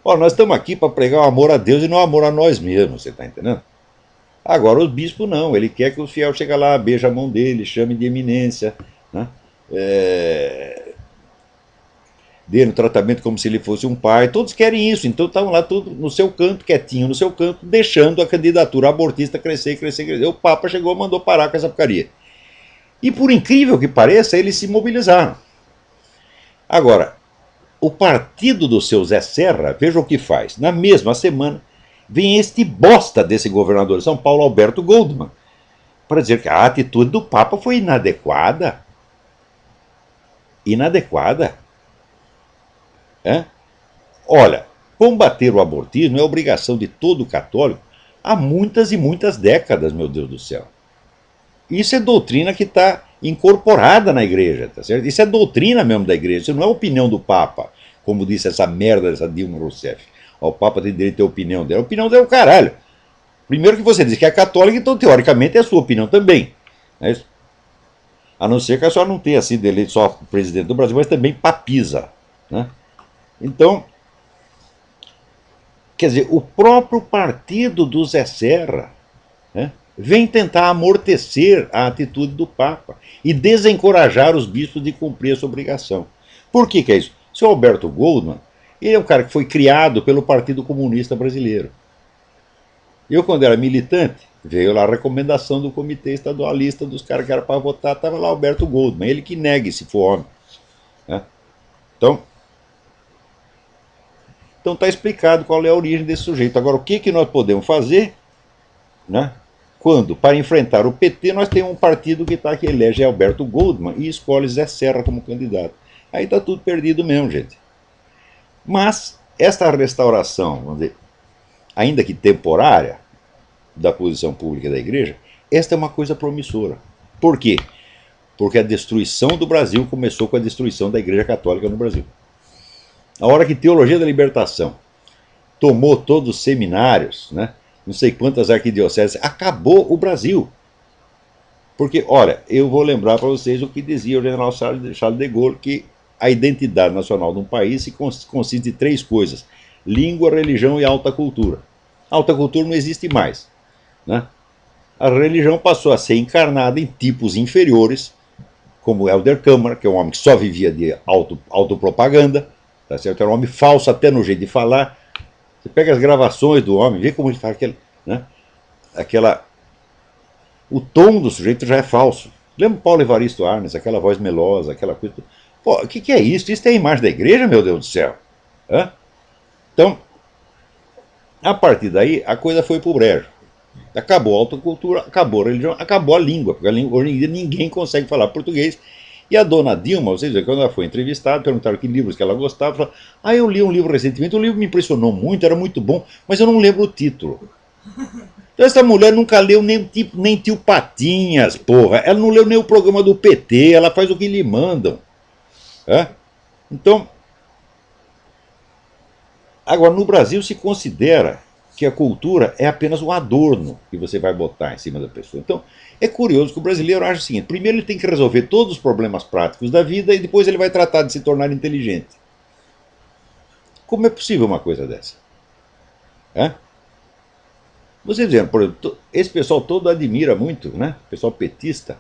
ó, nós estamos aqui para pregar o amor a Deus e não o amor a nós mesmos, você está entendendo? Agora, os bispos não, ele quer que o fiel chegue lá, beije a mão dele, chame de eminência, né? Dê no tratamento como se ele fosse um pai. Todos querem isso, então estavam lá todos no seu canto, quietinho no seu canto, deixando a candidatura abortista crescer, crescer, crescer. O Papa chegou e mandou parar com essa porcaria. E por incrível que pareça, eles se mobilizaram. Agora, o partido do seu Zé Serra, veja o que faz. Na mesma semana, vem este bosta desse governador de São Paulo, Alberto Goldman, para dizer que a atitude do Papa foi inadequada. Inadequada. É? Olha, combater o abortismo é obrigação de todo católico há muitas e muitas décadas, meu Deus do céu. Isso é doutrina que está incorporada na igreja, tá certo? Isso é doutrina mesmo da igreja, isso não é opinião do Papa, como disse essa merda dessa Dilma Rousseff. Ó, o Papa tem direito a ter a opinião dela. A opinião dela é o caralho. Primeiro que você diz que é católica, então teoricamente é a sua opinião também. Não é isso? A não ser que a senhora não tenha sido eleito só presidente do Brasil, mas também papisa, né? Então, quer dizer, o próprio partido do Zé Serra, né, vem tentar amortecer a atitude do Papa e desencorajar os bispos de cumprir essa obrigação. Por que é isso? O senhor Alberto Goldman, ele é um cara que foi criado pelo Partido Comunista Brasileiro. Eu, quando era militante, veio lá a recomendação do Comitê Estadualista dos caras que eram para votar, estava lá Alberto Goldman, ele que negue se for homem. Né? Então está explicado qual é a origem desse sujeito. Agora, o que nós podemos fazer, né, quando, para enfrentar o PT, nós temos um partido que elege Alberto Goldman e escolhe Zé Serra como candidato. Aí está tudo perdido mesmo, gente. Mas esta restauração, vamos dizer, ainda que temporária, da posição pública da igreja, esta é uma coisa promissora. Por quê? Porque a destruição do Brasil começou com a destruição da Igreja Católica no Brasil. A hora que Teologia da Libertação tomou todos os seminários, né, não sei quantas arquidioceses, acabou o Brasil. Porque, olha, eu vou lembrar para vocês o que dizia o general Charles de Gaulle, que a identidade nacional de um país consiste de três coisas: língua, religião e alta cultura. A alta cultura não existe mais. Né? A religião passou a ser encarnada em tipos inferiores, como Helder Câmara, que é um homem que só vivia de autopropaganda, tá certo? Era um homem falso até no jeito de falar. Você pega as gravações do homem, vê como ele faz o tom do sujeito já é falso. Lembra Paulo Evaristo Arnes, aquela voz melosa, aquela coisa. Pô, o que é isso? Isso é a imagem da igreja, meu Deus do céu. Hã? Então, a partir daí, a coisa foi pro brejo. Acabou a autocultura, acabou a religião, acabou a língua, porque hoje em dia ninguém consegue falar português. E a dona Dilma, vocês veem, quando ela foi entrevistada, perguntaram que livros que ela gostava, falou: ah, eu li um livro recentemente, o livro me impressionou muito, era muito bom, mas eu não lembro o título. Então essa mulher nunca leu nem Tio Patinhas, porra, ela não leu nem o programa do PT, ela faz o que lhe mandam. É? Então, agora no Brasil se considera que a cultura é apenas um adorno que você vai botar em cima da pessoa. Então, é curioso que o brasileiro acha o seguinte: primeiro ele tem que resolver todos os problemas práticos da vida e depois ele vai tratar de se tornar inteligente. Como é possível uma coisa dessa? É? Você dizendo, por exemplo, esse pessoal todo admira muito, né? O pessoal petista.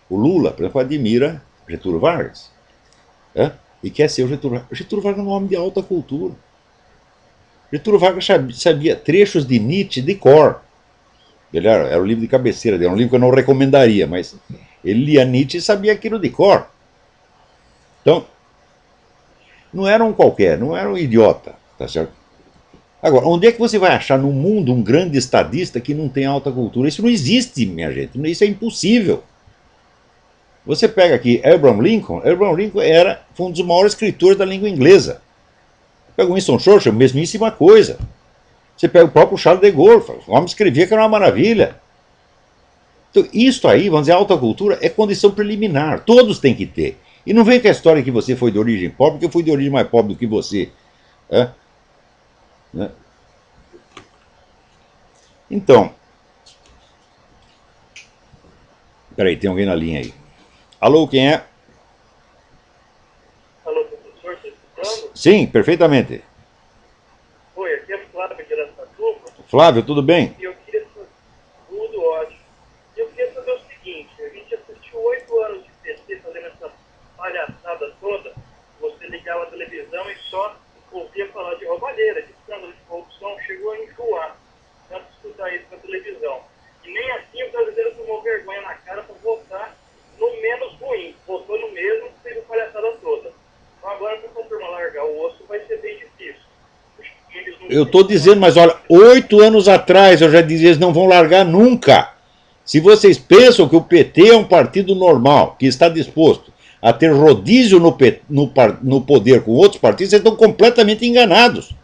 O Lula, por exemplo, admira Getúlio Vargas. É? E quer ser o Getúlio Vargas. Getúlio Vargas é um homem de alta cultura. Getúlio Vargas sabia trechos de Nietzsche de cor. Ele era o livro de cabeceira dele, era um livro que eu não recomendaria, mas ele lia Nietzsche e sabia aquilo de cor. Então, não era um qualquer, não era um idiota, tá certo? Agora, onde é que você vai achar no mundo um grande estadista que não tem alta cultura? Isso não existe, minha gente, isso é impossível. Você pega aqui Abraham Lincoln foi um dos maiores escritores da língua inglesa. Pega o Winston Churchill, mesmíssima coisa. Você pega o próprio Charles de Gaulle, o homem escrevia que era uma maravilha. Então, isso aí, vamos dizer, a alta cultura é condição preliminar, todos têm que ter. E não vem com a história que você foi de origem pobre, porque eu fui de origem mais pobre do que você. É? Né? Então, Peraí, tem alguém na linha aí. Alô, quem é? Alô, professor, está escutando? Sim, perfeitamente. Oi, aqui é Flávio de Aracatuba. Flávio, tudo bem? E eu queria saber, tudo ótimo. E eu queria saber o seguinte, a gente assistiu 8 anos de PT fazendo essa palhaçada toda, você ligava a televisão e só ouvia falar de roubalheira, de escândalo de corrupção, chegou a enjoar, tanto escutar isso na televisão. E nem assim o brasileiro tomou vergonha na cara para votar no menos ruim, votou no mesmo, fez a palhaçada toda. Então agora para a turma largar o osso vai ser bem difícil. Eu estou dizendo, mas olha, 8 anos atrás eu já dizia, eles não vão largar nunca. Se vocês pensam que o PT é um partido normal, que está disposto a ter rodízio no poder com outros partidos, vocês estão completamente enganados.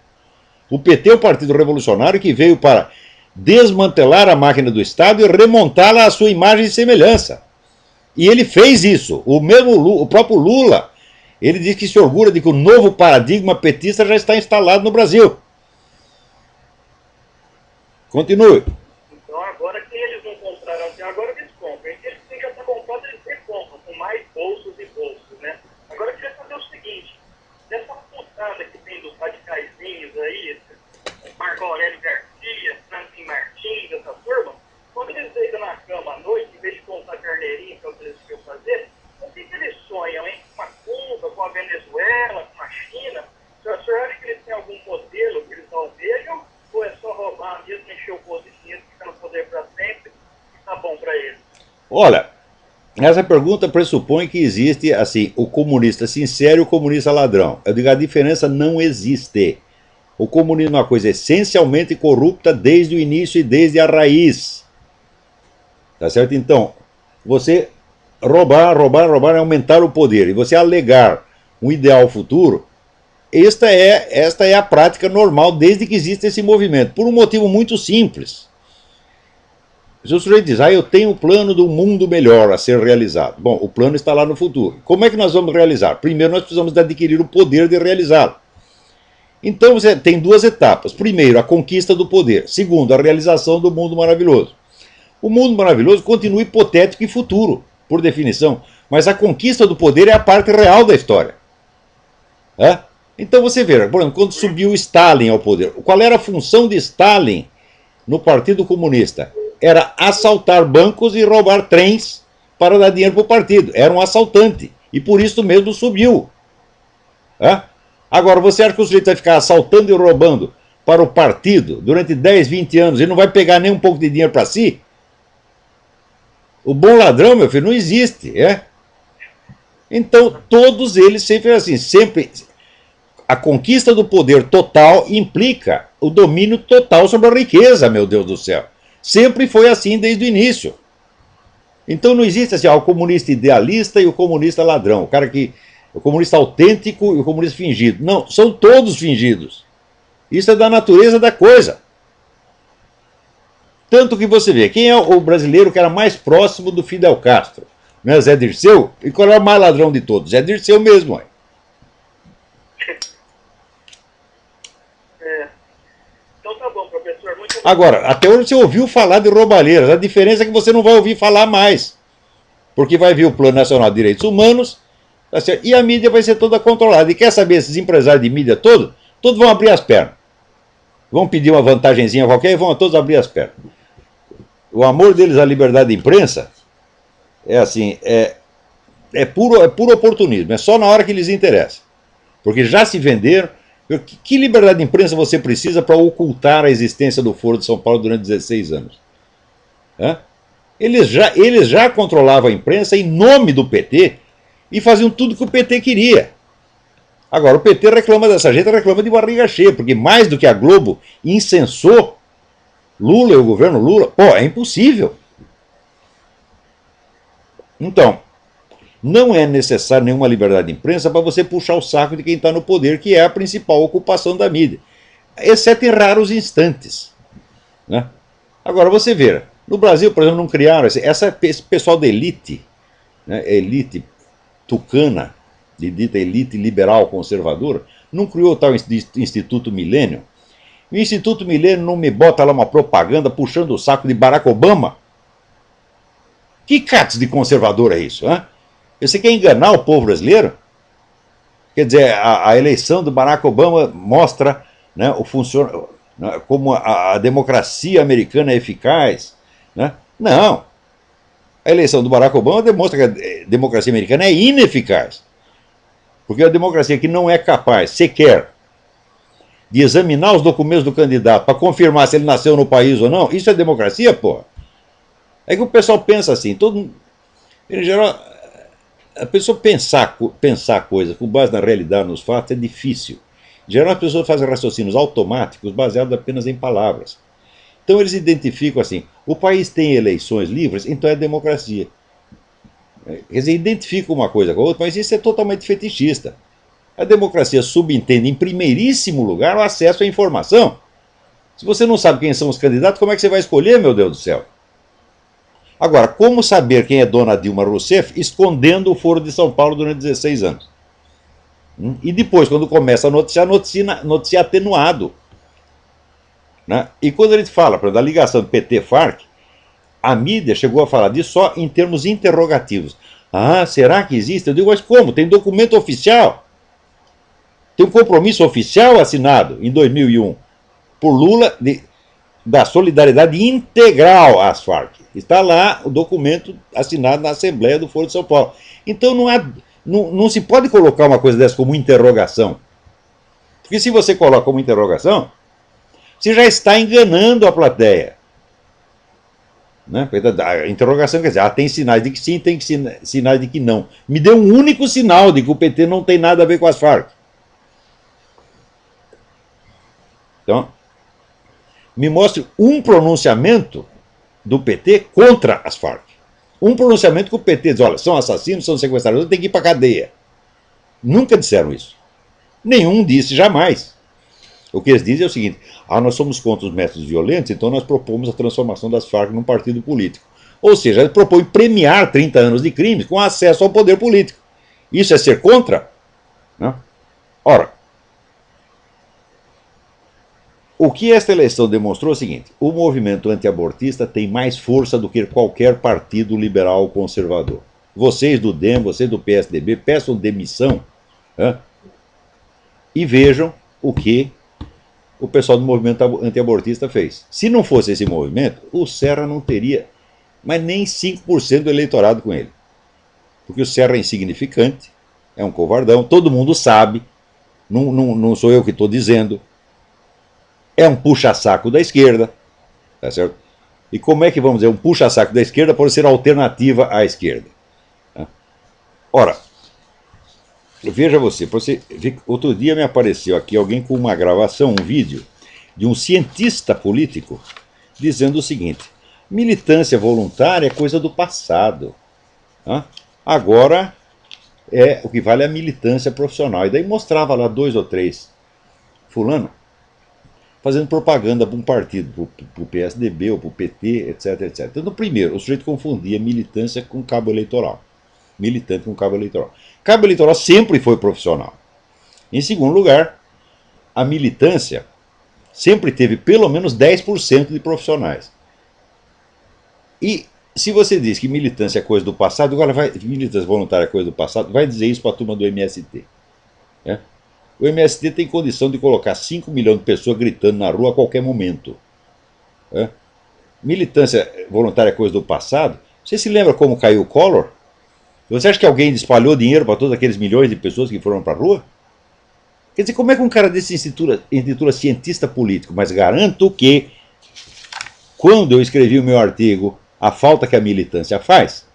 O PT é um partido revolucionário que veio para desmantelar a máquina do Estado e remontá-la à sua imagem e semelhança. E ele fez isso. O próprio Lula, ele diz que se orgulha de que o novo paradigma petista já está instalado no Brasil. Continue. Então agora que eles não compraram até agora, eles compram. E eles já estão comprando, eles sempre compram, com mais bolsos e bolsos, né? Agora eu queria saber o seguinte, dessa putada que tem dos radicaizinhos aí, Marco Aurélio Garcia, Franklin Martins, essa turma, quando eles deitam na cama à noite, em vez de contar carneirinho, que é o que eles queriam fazer, o que eles sonham, hein? Com a Cuba, com a Venezuela, com a China? O senhor acha que eles têm algum modelo que eles almejam? Ou é só roubar mesmo, encher o bolso de dinheiro, ficar no poder para sempre e tá bom para eles? Olha, essa pergunta pressupõe que existe assim o comunista sincero e o comunista ladrão. Eu digo, a diferença não existe. O comunismo é uma coisa essencialmente corrupta desde o início e desde a raiz. Tá certo? Então, você roubar é aumentar o poder. E você alegar um ideal futuro, esta é a prática normal desde que existe esse movimento. Por um motivo muito simples. Se o sujeito diz, eu tenho o plano do mundo melhor a ser realizado. Bom, o plano está lá no futuro. Como é que nós vamos realizar? Primeiro, nós precisamos adquirir o poder de realizá-lo. Então, você tem duas etapas. Primeiro, a conquista do poder. Segundo, a realização do mundo maravilhoso. O mundo maravilhoso continua hipotético e futuro, por definição. Mas a conquista do poder é a parte real da história. Então você vê, por exemplo, quando subiu Stalin ao poder, qual era a função de Stalin no Partido Comunista? Era assaltar bancos e roubar trens para dar dinheiro para o partido. Era um assaltante. E por isso mesmo subiu. Agora, você acha que o sujeito vai ficar assaltando e roubando para o partido durante 10, 20 anos e não vai pegar nem um pouco de dinheiro para si? O bom ladrão, meu filho, não existe. Então, todos eles sempre assim, sempre... A conquista do poder total implica o domínio total sobre a riqueza, meu Deus do céu. Sempre foi assim desde o início. Então não existe assim, o comunista idealista e o comunista ladrão. O comunista autêntico e o comunista fingido. Não, são todos fingidos. Isso é da natureza da coisa. Tanto que você vê, quem é o brasileiro que era mais próximo do Fidel Castro? Né, Zé Dirceu? E qual é o mais ladrão de todos? Zé Dirceu mesmo. Então tá bom, professor. Muito Agora, até hoje você ouviu falar de roubalheiras. A diferença é que você não vai ouvir falar mais. Porque vai vir o Plano Nacional de Direitos Humanos, tá certo? E a mídia vai ser toda controlada. E quer saber, esses empresários de mídia todos vão abrir as pernas. Vão pedir uma vantagenzinha qualquer e vão todos abrir as pernas. O amor deles à liberdade de imprensa é assim, é puro oportunismo. É só na hora que lhes interessa. Porque já se venderam. Que liberdade de imprensa você precisa para ocultar a existência do Foro de São Paulo durante 16 anos? Eles já controlavam a imprensa em nome do PT e faziam tudo que o PT queria. Agora, o PT reclama dessa gente, reclama de barriga cheia, porque mais do que a Globo incensou Lula e o governo Lula, é impossível. Então, não é necessário nenhuma liberdade de imprensa para você puxar o saco de quem está no poder, que é a principal ocupação da mídia. Exceto em raros instantes. Agora, você vê, no Brasil, por exemplo, não criaram esse pessoal da elite, elite tucana, de dita elite liberal conservadora, não criou o tal Instituto Milênio. O Instituto Milênio não me bota lá uma propaganda puxando o saco de Barack Obama, Que catos de conservador é isso? Hein? Você quer enganar o povo brasileiro? Quer dizer, a eleição do Barack Obama mostra, né, como a democracia americana é eficaz. Né? Não. A eleição do Barack Obama demonstra que a democracia americana é ineficaz. Porque a democracia que não é capaz, sequer, de examinar os documentos do candidato para confirmar se ele nasceu no país ou não, isso é democracia, porra? É que o pessoal pensa assim, em geral, a pessoa pensar coisas com base na realidade, nos fatos, é difícil. Em geral, as pessoas fazem raciocínios automáticos baseados apenas em palavras. Então eles identificam assim, o país tem eleições livres, então é democracia. Quer dizer, identificam uma coisa com a outra, mas isso é totalmente fetichista. A democracia subentende, em primeiríssimo lugar, o acesso à informação. Se você não sabe quem são os candidatos, como é que você vai escolher, meu Deus do céu? Agora, como saber quem é Dona Dilma Rousseff escondendo o Foro de São Paulo durante 16 anos? E depois, quando começa a noticia atenuado. Né? E quando a gente fala, por exemplo, da ligação do PT-FARC, a mídia chegou a falar disso só em termos interrogativos. Ah, será que existe? Eu digo, mas como? Tem documento oficial. Tem um compromisso oficial assinado em 2001 por Lula da solidariedade integral às Farc. Está lá o documento assinado na Assembleia do Foro de São Paulo. Então não se pode colocar uma coisa dessa como interrogação. Porque se você coloca como interrogação, você já está enganando a plateia. Né? A interrogação quer dizer, tem sinais de que sim, tem sinais de que não. Me dê um único sinal de que o PT não tem nada a ver com as Farc. Então, me mostre um pronunciamento do PT contra as Farc. Um pronunciamento que o PT diz, olha, são assassinos, são sequestradores, tem que ir para a cadeia. Nunca disseram isso. Nenhum disse, jamais. O que eles dizem é o seguinte, nós somos contra os métodos violentos, então nós propomos a transformação das Farc num partido político. Ou seja, eles propõem premiar 30 anos de crimes com acesso ao poder político. Isso é ser contra? Não? Ora, o que esta eleição demonstrou é o seguinte, o movimento antiabortista tem mais força do que qualquer partido liberal ou conservador. Vocês do DEM, vocês do PSDB, peçam demissão, né, e vejam o que o pessoal do movimento antiabortista fez. Se não fosse esse movimento, o Serra não teria mas nem 5% do eleitorado com ele. Porque o Serra é insignificante, é um covardão, todo mundo sabe, não sou eu que estou dizendo, é um puxa-saco da esquerda, tá certo? E como é que vamos dizer, um puxa-saco da esquerda pode ser alternativa à esquerda? Tá? Ora, veja você, outro dia me apareceu aqui alguém com uma gravação, um vídeo, de um cientista político dizendo o seguinte, militância voluntária é coisa do passado. Tá? Agora, o que vale é a militância profissional. E daí mostrava lá 2 ou 3 fulano fazendo propaganda para um partido, para o PSDB ou para o PT, etc, etc. Então, no primeiro, o sujeito confundia militância com cabo eleitoral. Militante com cabo eleitoral. Cabo eleitoral sempre foi profissional. Em segundo lugar, a militância sempre teve pelo menos 10% de profissionais. E se você diz que militância é coisa do passado, agora militância voluntária é coisa do passado, vai dizer isso para a turma do MST. Né? O MST tem condição de colocar 5 milhões de pessoas gritando na rua a qualquer momento. Né? Militância voluntária é coisa do passado. Você se lembra como caiu o Collor? Você acha que alguém espalhou dinheiro para todos aqueles milhões de pessoas que foram para a rua? Quer dizer, como é que um cara desse intitula cientista político? Mas garanto que, quando eu escrevi o meu artigo A Falta que a Militância Faz,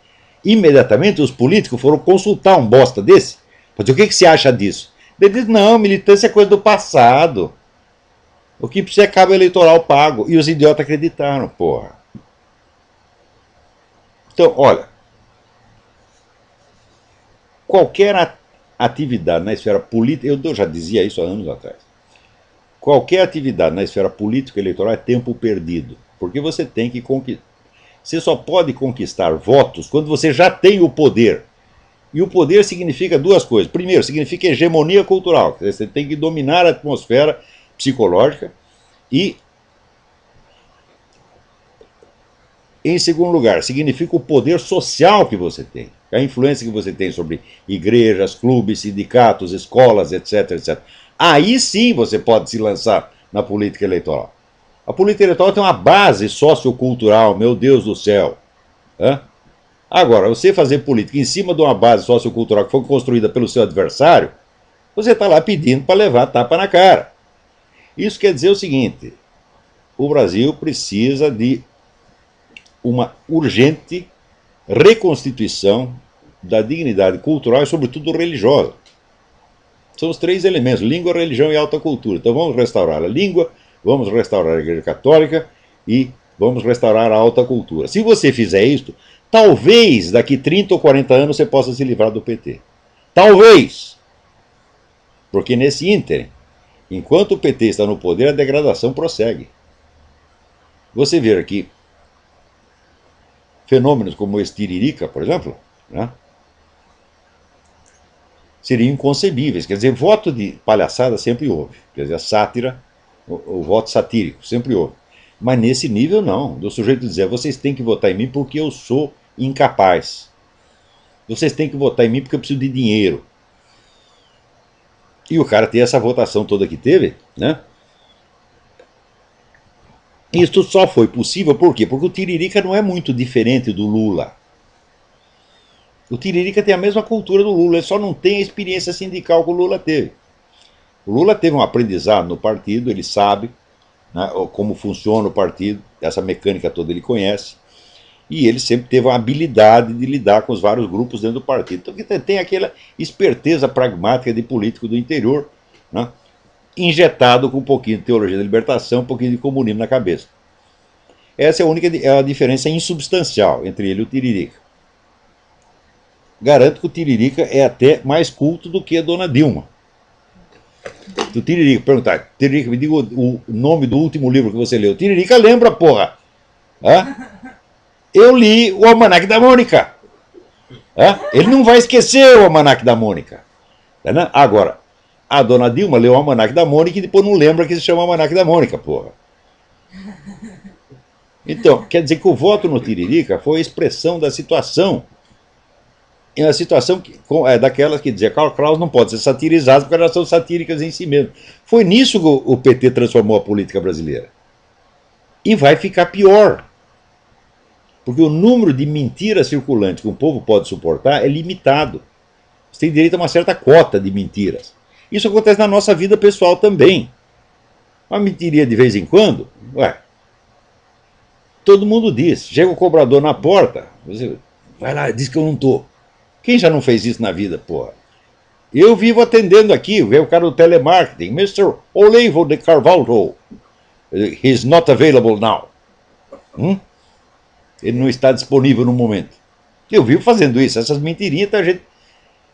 imediatamente os políticos foram consultar um bosta desse. Mas o que você acha disso? Ele diz, não, militância é coisa do passado. O que precisa é cabo eleitoral pago. E os idiotas acreditaram, porra. Então, olha, qualquer atividade na esfera política, eu já dizia isso há anos atrás, qualquer atividade na esfera política eleitoral é tempo perdido. Porque você tem que conquistar. Você só pode conquistar votos quando você já tem o poder. E o poder significa 2 coisas. Primeiro, significa hegemonia cultural. Você tem que dominar a atmosfera psicológica e Em segundo lugar, significa o poder social que você tem, a influência que você tem sobre igrejas, clubes, sindicatos, escolas, etc, etc. Aí sim você pode se lançar na política eleitoral. A política eleitoral tem uma base sociocultural, meu Deus do céu. Agora, você fazer política em cima de uma base sociocultural que foi construída pelo seu adversário, você está lá pedindo para levar tapa na cara. Isso quer dizer o seguinte: o Brasil precisa de uma urgente reconstituição da dignidade cultural e, sobretudo, religiosa. São os três elementos: língua, religião e alta cultura. Então vamos restaurar a língua, vamos restaurar a Igreja Católica e vamos restaurar a alta cultura. Se você fizer isso, talvez daqui 30 ou 40 anos você possa se livrar do PT. Talvez. Porque nesse ínterim, enquanto o PT está no poder, a degradação prossegue. Você vê aqui fenômenos como esse Tiririca, por exemplo, né, seriam inconcebíveis. Quer dizer, voto de palhaçada sempre houve. Quer dizer, a sátira, o voto satírico sempre houve. Mas nesse nível não, do sujeito dizer: vocês têm que votar em mim porque eu sou incapaz. Vocês têm que votar em mim porque eu preciso de dinheiro. E o cara ter essa votação toda que teve, né? Isso só foi possível por quê? Porque o Tiririca não é muito diferente do Lula. O Tiririca tem a mesma cultura do Lula, ele só não tem a experiência sindical que o Lula teve. O Lula teve um aprendizado no partido, ele sabe, né, como funciona o partido, essa mecânica toda ele conhece, e ele sempre teve a habilidade de lidar com os vários grupos dentro do partido. Então tem aquela esperteza pragmática de político do interior, né, injetado com um pouquinho de teologia da libertação, um pouquinho de comunismo na cabeça. Essa é a diferença insubstancial entre ele e o Tiririca. Garanto que o Tiririca é até mais culto do que a dona Dilma. Se o Tiririca perguntar: Tiririca, me diga o nome do último livro que você leu. Tiririca lembra, porra. Eu li o Almanaque da Mônica. Ele não vai esquecer o Almanaque da Mônica. Agora, a dona Dilma leu o Almanaque da Mônica e depois não lembra que se chama Almanaque da Mônica, porra. Então, quer dizer que o voto no Tiririca foi a expressão da situação. É uma situação daquelas que dizia: Karl Kraus não pode ser satirizado porque elas são satíricas em si mesmo. Foi nisso que o PT transformou a política brasileira. E vai ficar pior. Porque o número de mentiras circulantes que o povo pode suportar é limitado. Você tem direito a uma certa cota de mentiras. Isso acontece na nossa vida pessoal também. Uma mentirinha de vez em quando, todo mundo diz. Chega o cobrador na porta, você vai lá, diz que eu não estou. Quem já não fez isso na vida, porra? Eu vivo atendendo aqui, veio o cara do telemarketing, Mr. Olivo de Carvalho. He's not available now. Ele não está disponível no momento. Eu vivo fazendo isso, essas mentirinhas, tá, gente?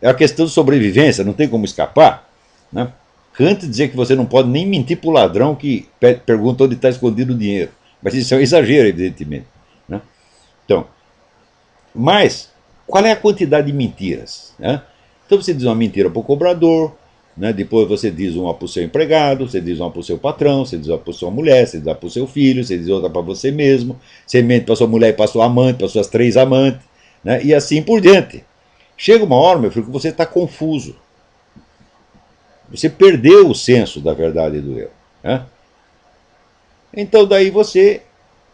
É uma questão de sobrevivência, não tem como escapar. Né? Kant dizia que você não pode nem mentir para o ladrão que pergunta onde está escondido o dinheiro. Mas isso é um exagero, evidentemente. Né? Então, mas qual é a quantidade de mentiras? Né? Então você diz uma mentira para o cobrador, né? Depois você diz uma para o seu empregado, você diz uma para o seu patrão, você diz uma para a sua mulher, você diz uma para o seu filho, você diz outra para você mesmo, você mente para a sua mulher e para a sua amante, para as suas 3 amantes, né? E assim por diante. Chega uma hora, meu filho, que você está confuso. Você perdeu o senso da verdade e do erro. Né? Então daí você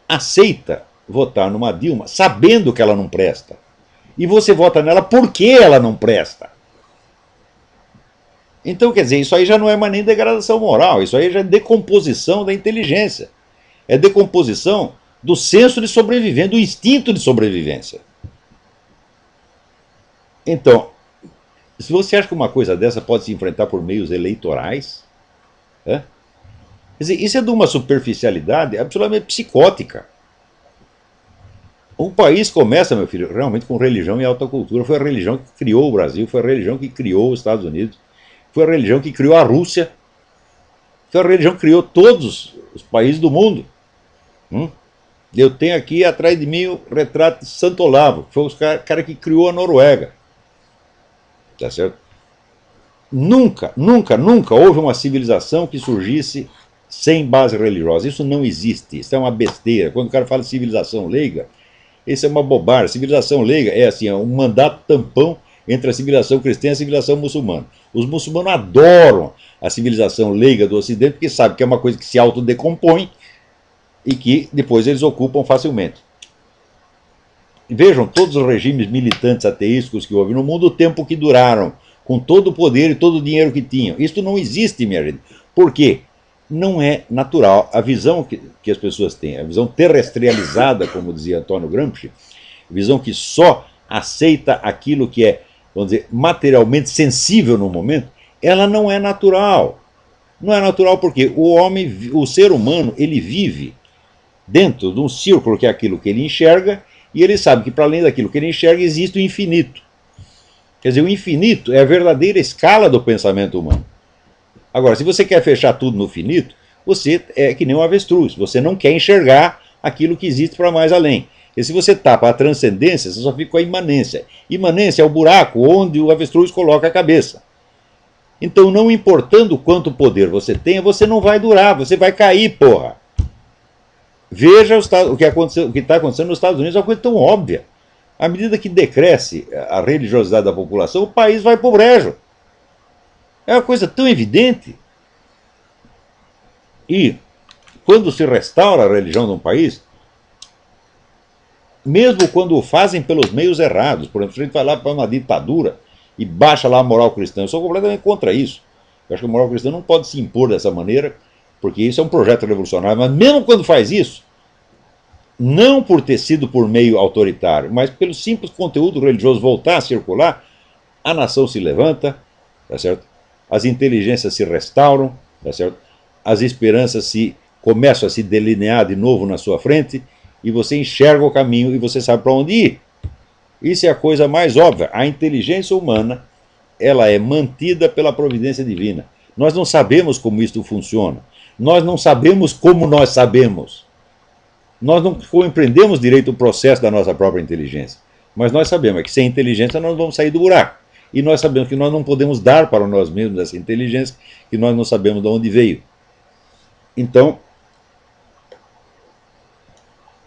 aceita votar numa Dilma sabendo que ela não presta. E você vota nela porque ela não presta. Então, quer dizer, isso aí já não é mais nem degradação moral, isso aí já é decomposição da inteligência. É decomposição do senso de sobrevivência, do instinto de sobrevivência. Então, se você acha que uma coisa dessa pode se enfrentar por meios eleitorais, quer dizer, isso é de uma superficialidade absolutamente psicótica. O país começa, meu filho, realmente com religião e alta cultura. Foi a religião que criou o Brasil, foi a religião que criou os Estados Unidos, foi a religião que criou a Rússia, foi a religião que criou todos os países do mundo. Eu tenho aqui atrás de mim o retrato de Santo Olavo, que foi o cara que criou a Noruega. Tá certo? Nunca, nunca, nunca houve uma civilização que surgisse sem base religiosa. Isso não existe, isso é uma besteira. Quando o cara fala de civilização leiga, Isso é uma bobagem. A civilização leiga é assim, é um mandato tampão entre a civilização cristã e a civilização muçulmana. Os muçulmanos adoram a civilização leiga do Ocidente porque sabem que é uma coisa que se autodecompõe e que depois eles ocupam facilmente. Vejam todos os regimes militantes ateísticos que houve no mundo, o tempo que duraram, com todo o poder e todo o dinheiro que tinham. Isso não existe, minha gente. Por quê? Não é natural. A visão que as pessoas têm, a visão terrestrializada, como dizia Antônio Gramsci, a visão que só aceita aquilo que é, vamos dizer, materialmente sensível no momento, ela não é natural. Não é natural porque o homem, o ser humano, ele vive dentro de um círculo que é aquilo que ele enxerga, e ele sabe que para além daquilo que ele enxerga existe o infinito. Quer dizer, o infinito é a verdadeira escala do pensamento humano. Agora, se você quer fechar tudo no finito, você é que nem um avestruz, você não quer enxergar aquilo que existe para mais além. E se você tapa a transcendência, você só fica com a imanência. Imanência é o buraco onde o avestruz coloca a cabeça. Então, não importando quanto poder você tenha, você não vai durar, você vai cair, porra. Veja o que está acontecendo nos Estados Unidos, é uma coisa tão óbvia. À medida que decresce a religiosidade da população, o país vai para o brejo. É uma coisa tão evidente. E quando se restaura a religião de um país, mesmo quando o fazem pelos meios errados, por exemplo, se a gente vai lá para uma ditadura e baixa lá a moral cristã, eu sou completamente contra isso. Eu acho que a moral cristã não pode se impor dessa maneira, porque isso é um projeto revolucionário, mas mesmo quando faz isso, não por ter sido por meio autoritário, mas pelo simples conteúdo religioso voltar a circular, a nação se levanta, tá certo? As inteligências se restauram, tá certo? As esperanças começam a se delinear de novo na sua frente, e você enxerga o caminho e você sabe para onde ir. Isso é a coisa mais óbvia. A inteligência humana, ela é mantida pela providência divina. Nós não sabemos como isso funciona. Nós não sabemos como nós sabemos. Nós não compreendemos direito o processo da nossa própria inteligência. Mas nós sabemos que sem inteligência nós não vamos sair do buraco. E nós sabemos que nós não podemos dar para nós mesmos essa inteligência, que nós não sabemos de onde veio. Então,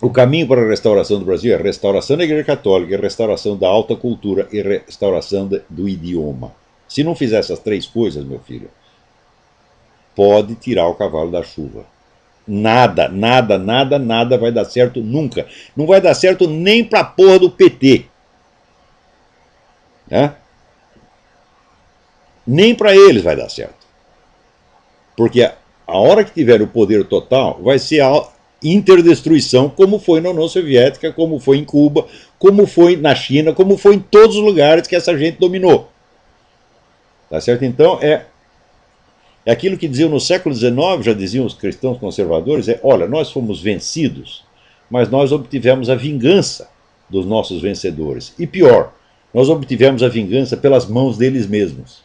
o caminho para a restauração do Brasil é restauração da Igreja Católica, restauração da alta cultura e restauração do idioma. Se não fizer essas três coisas, meu filho, pode tirar o cavalo da chuva. Nada, nada, nada, nada vai dar certo nunca. Não vai dar certo nem para a porra do PT. Né? Nem para eles vai dar certo. Porque a hora que tiver o poder total, vai ser a interdestruição, como foi na União Soviética, como foi em Cuba, como foi na China, como foi em todos os lugares que essa gente dominou. Tá certo? Então, é aquilo que diziam no século XIX, já diziam os cristãos conservadores, olha, nós fomos vencidos, mas nós obtivemos a vingança dos nossos vencedores. E pior, nós obtivemos a vingança pelas mãos deles mesmos.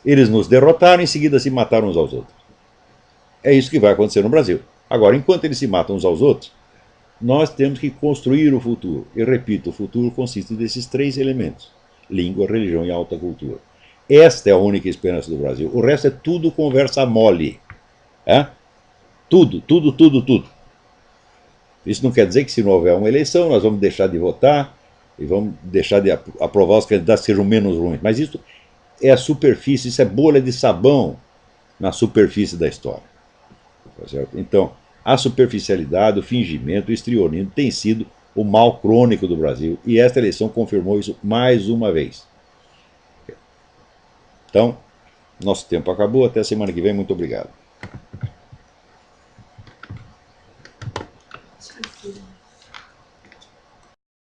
Eles nos derrotaram e em seguida se mataram uns aos outros. É isso que vai acontecer no Brasil. Agora, enquanto eles se matam uns aos outros, nós temos que construir o futuro. E repito, o futuro consiste desses três elementos: língua, religião e alta cultura. Esta é a única esperança do Brasil. O resto é tudo conversa mole. Tudo, tudo, tudo, tudo. Isso não quer dizer que se não houver uma eleição, nós vamos deixar de votar e vamos deixar de aprovar os candidatos que sejam menos ruins. Mas isso é a superfície, isso é bolha de sabão na superfície da história. Tá certo? Então, a superficialidade, o fingimento, o histrionismo tem sido o mal crônico do Brasil, e esta eleição confirmou isso mais uma vez. Então, nosso tempo acabou, até a semana que vem, muito obrigado.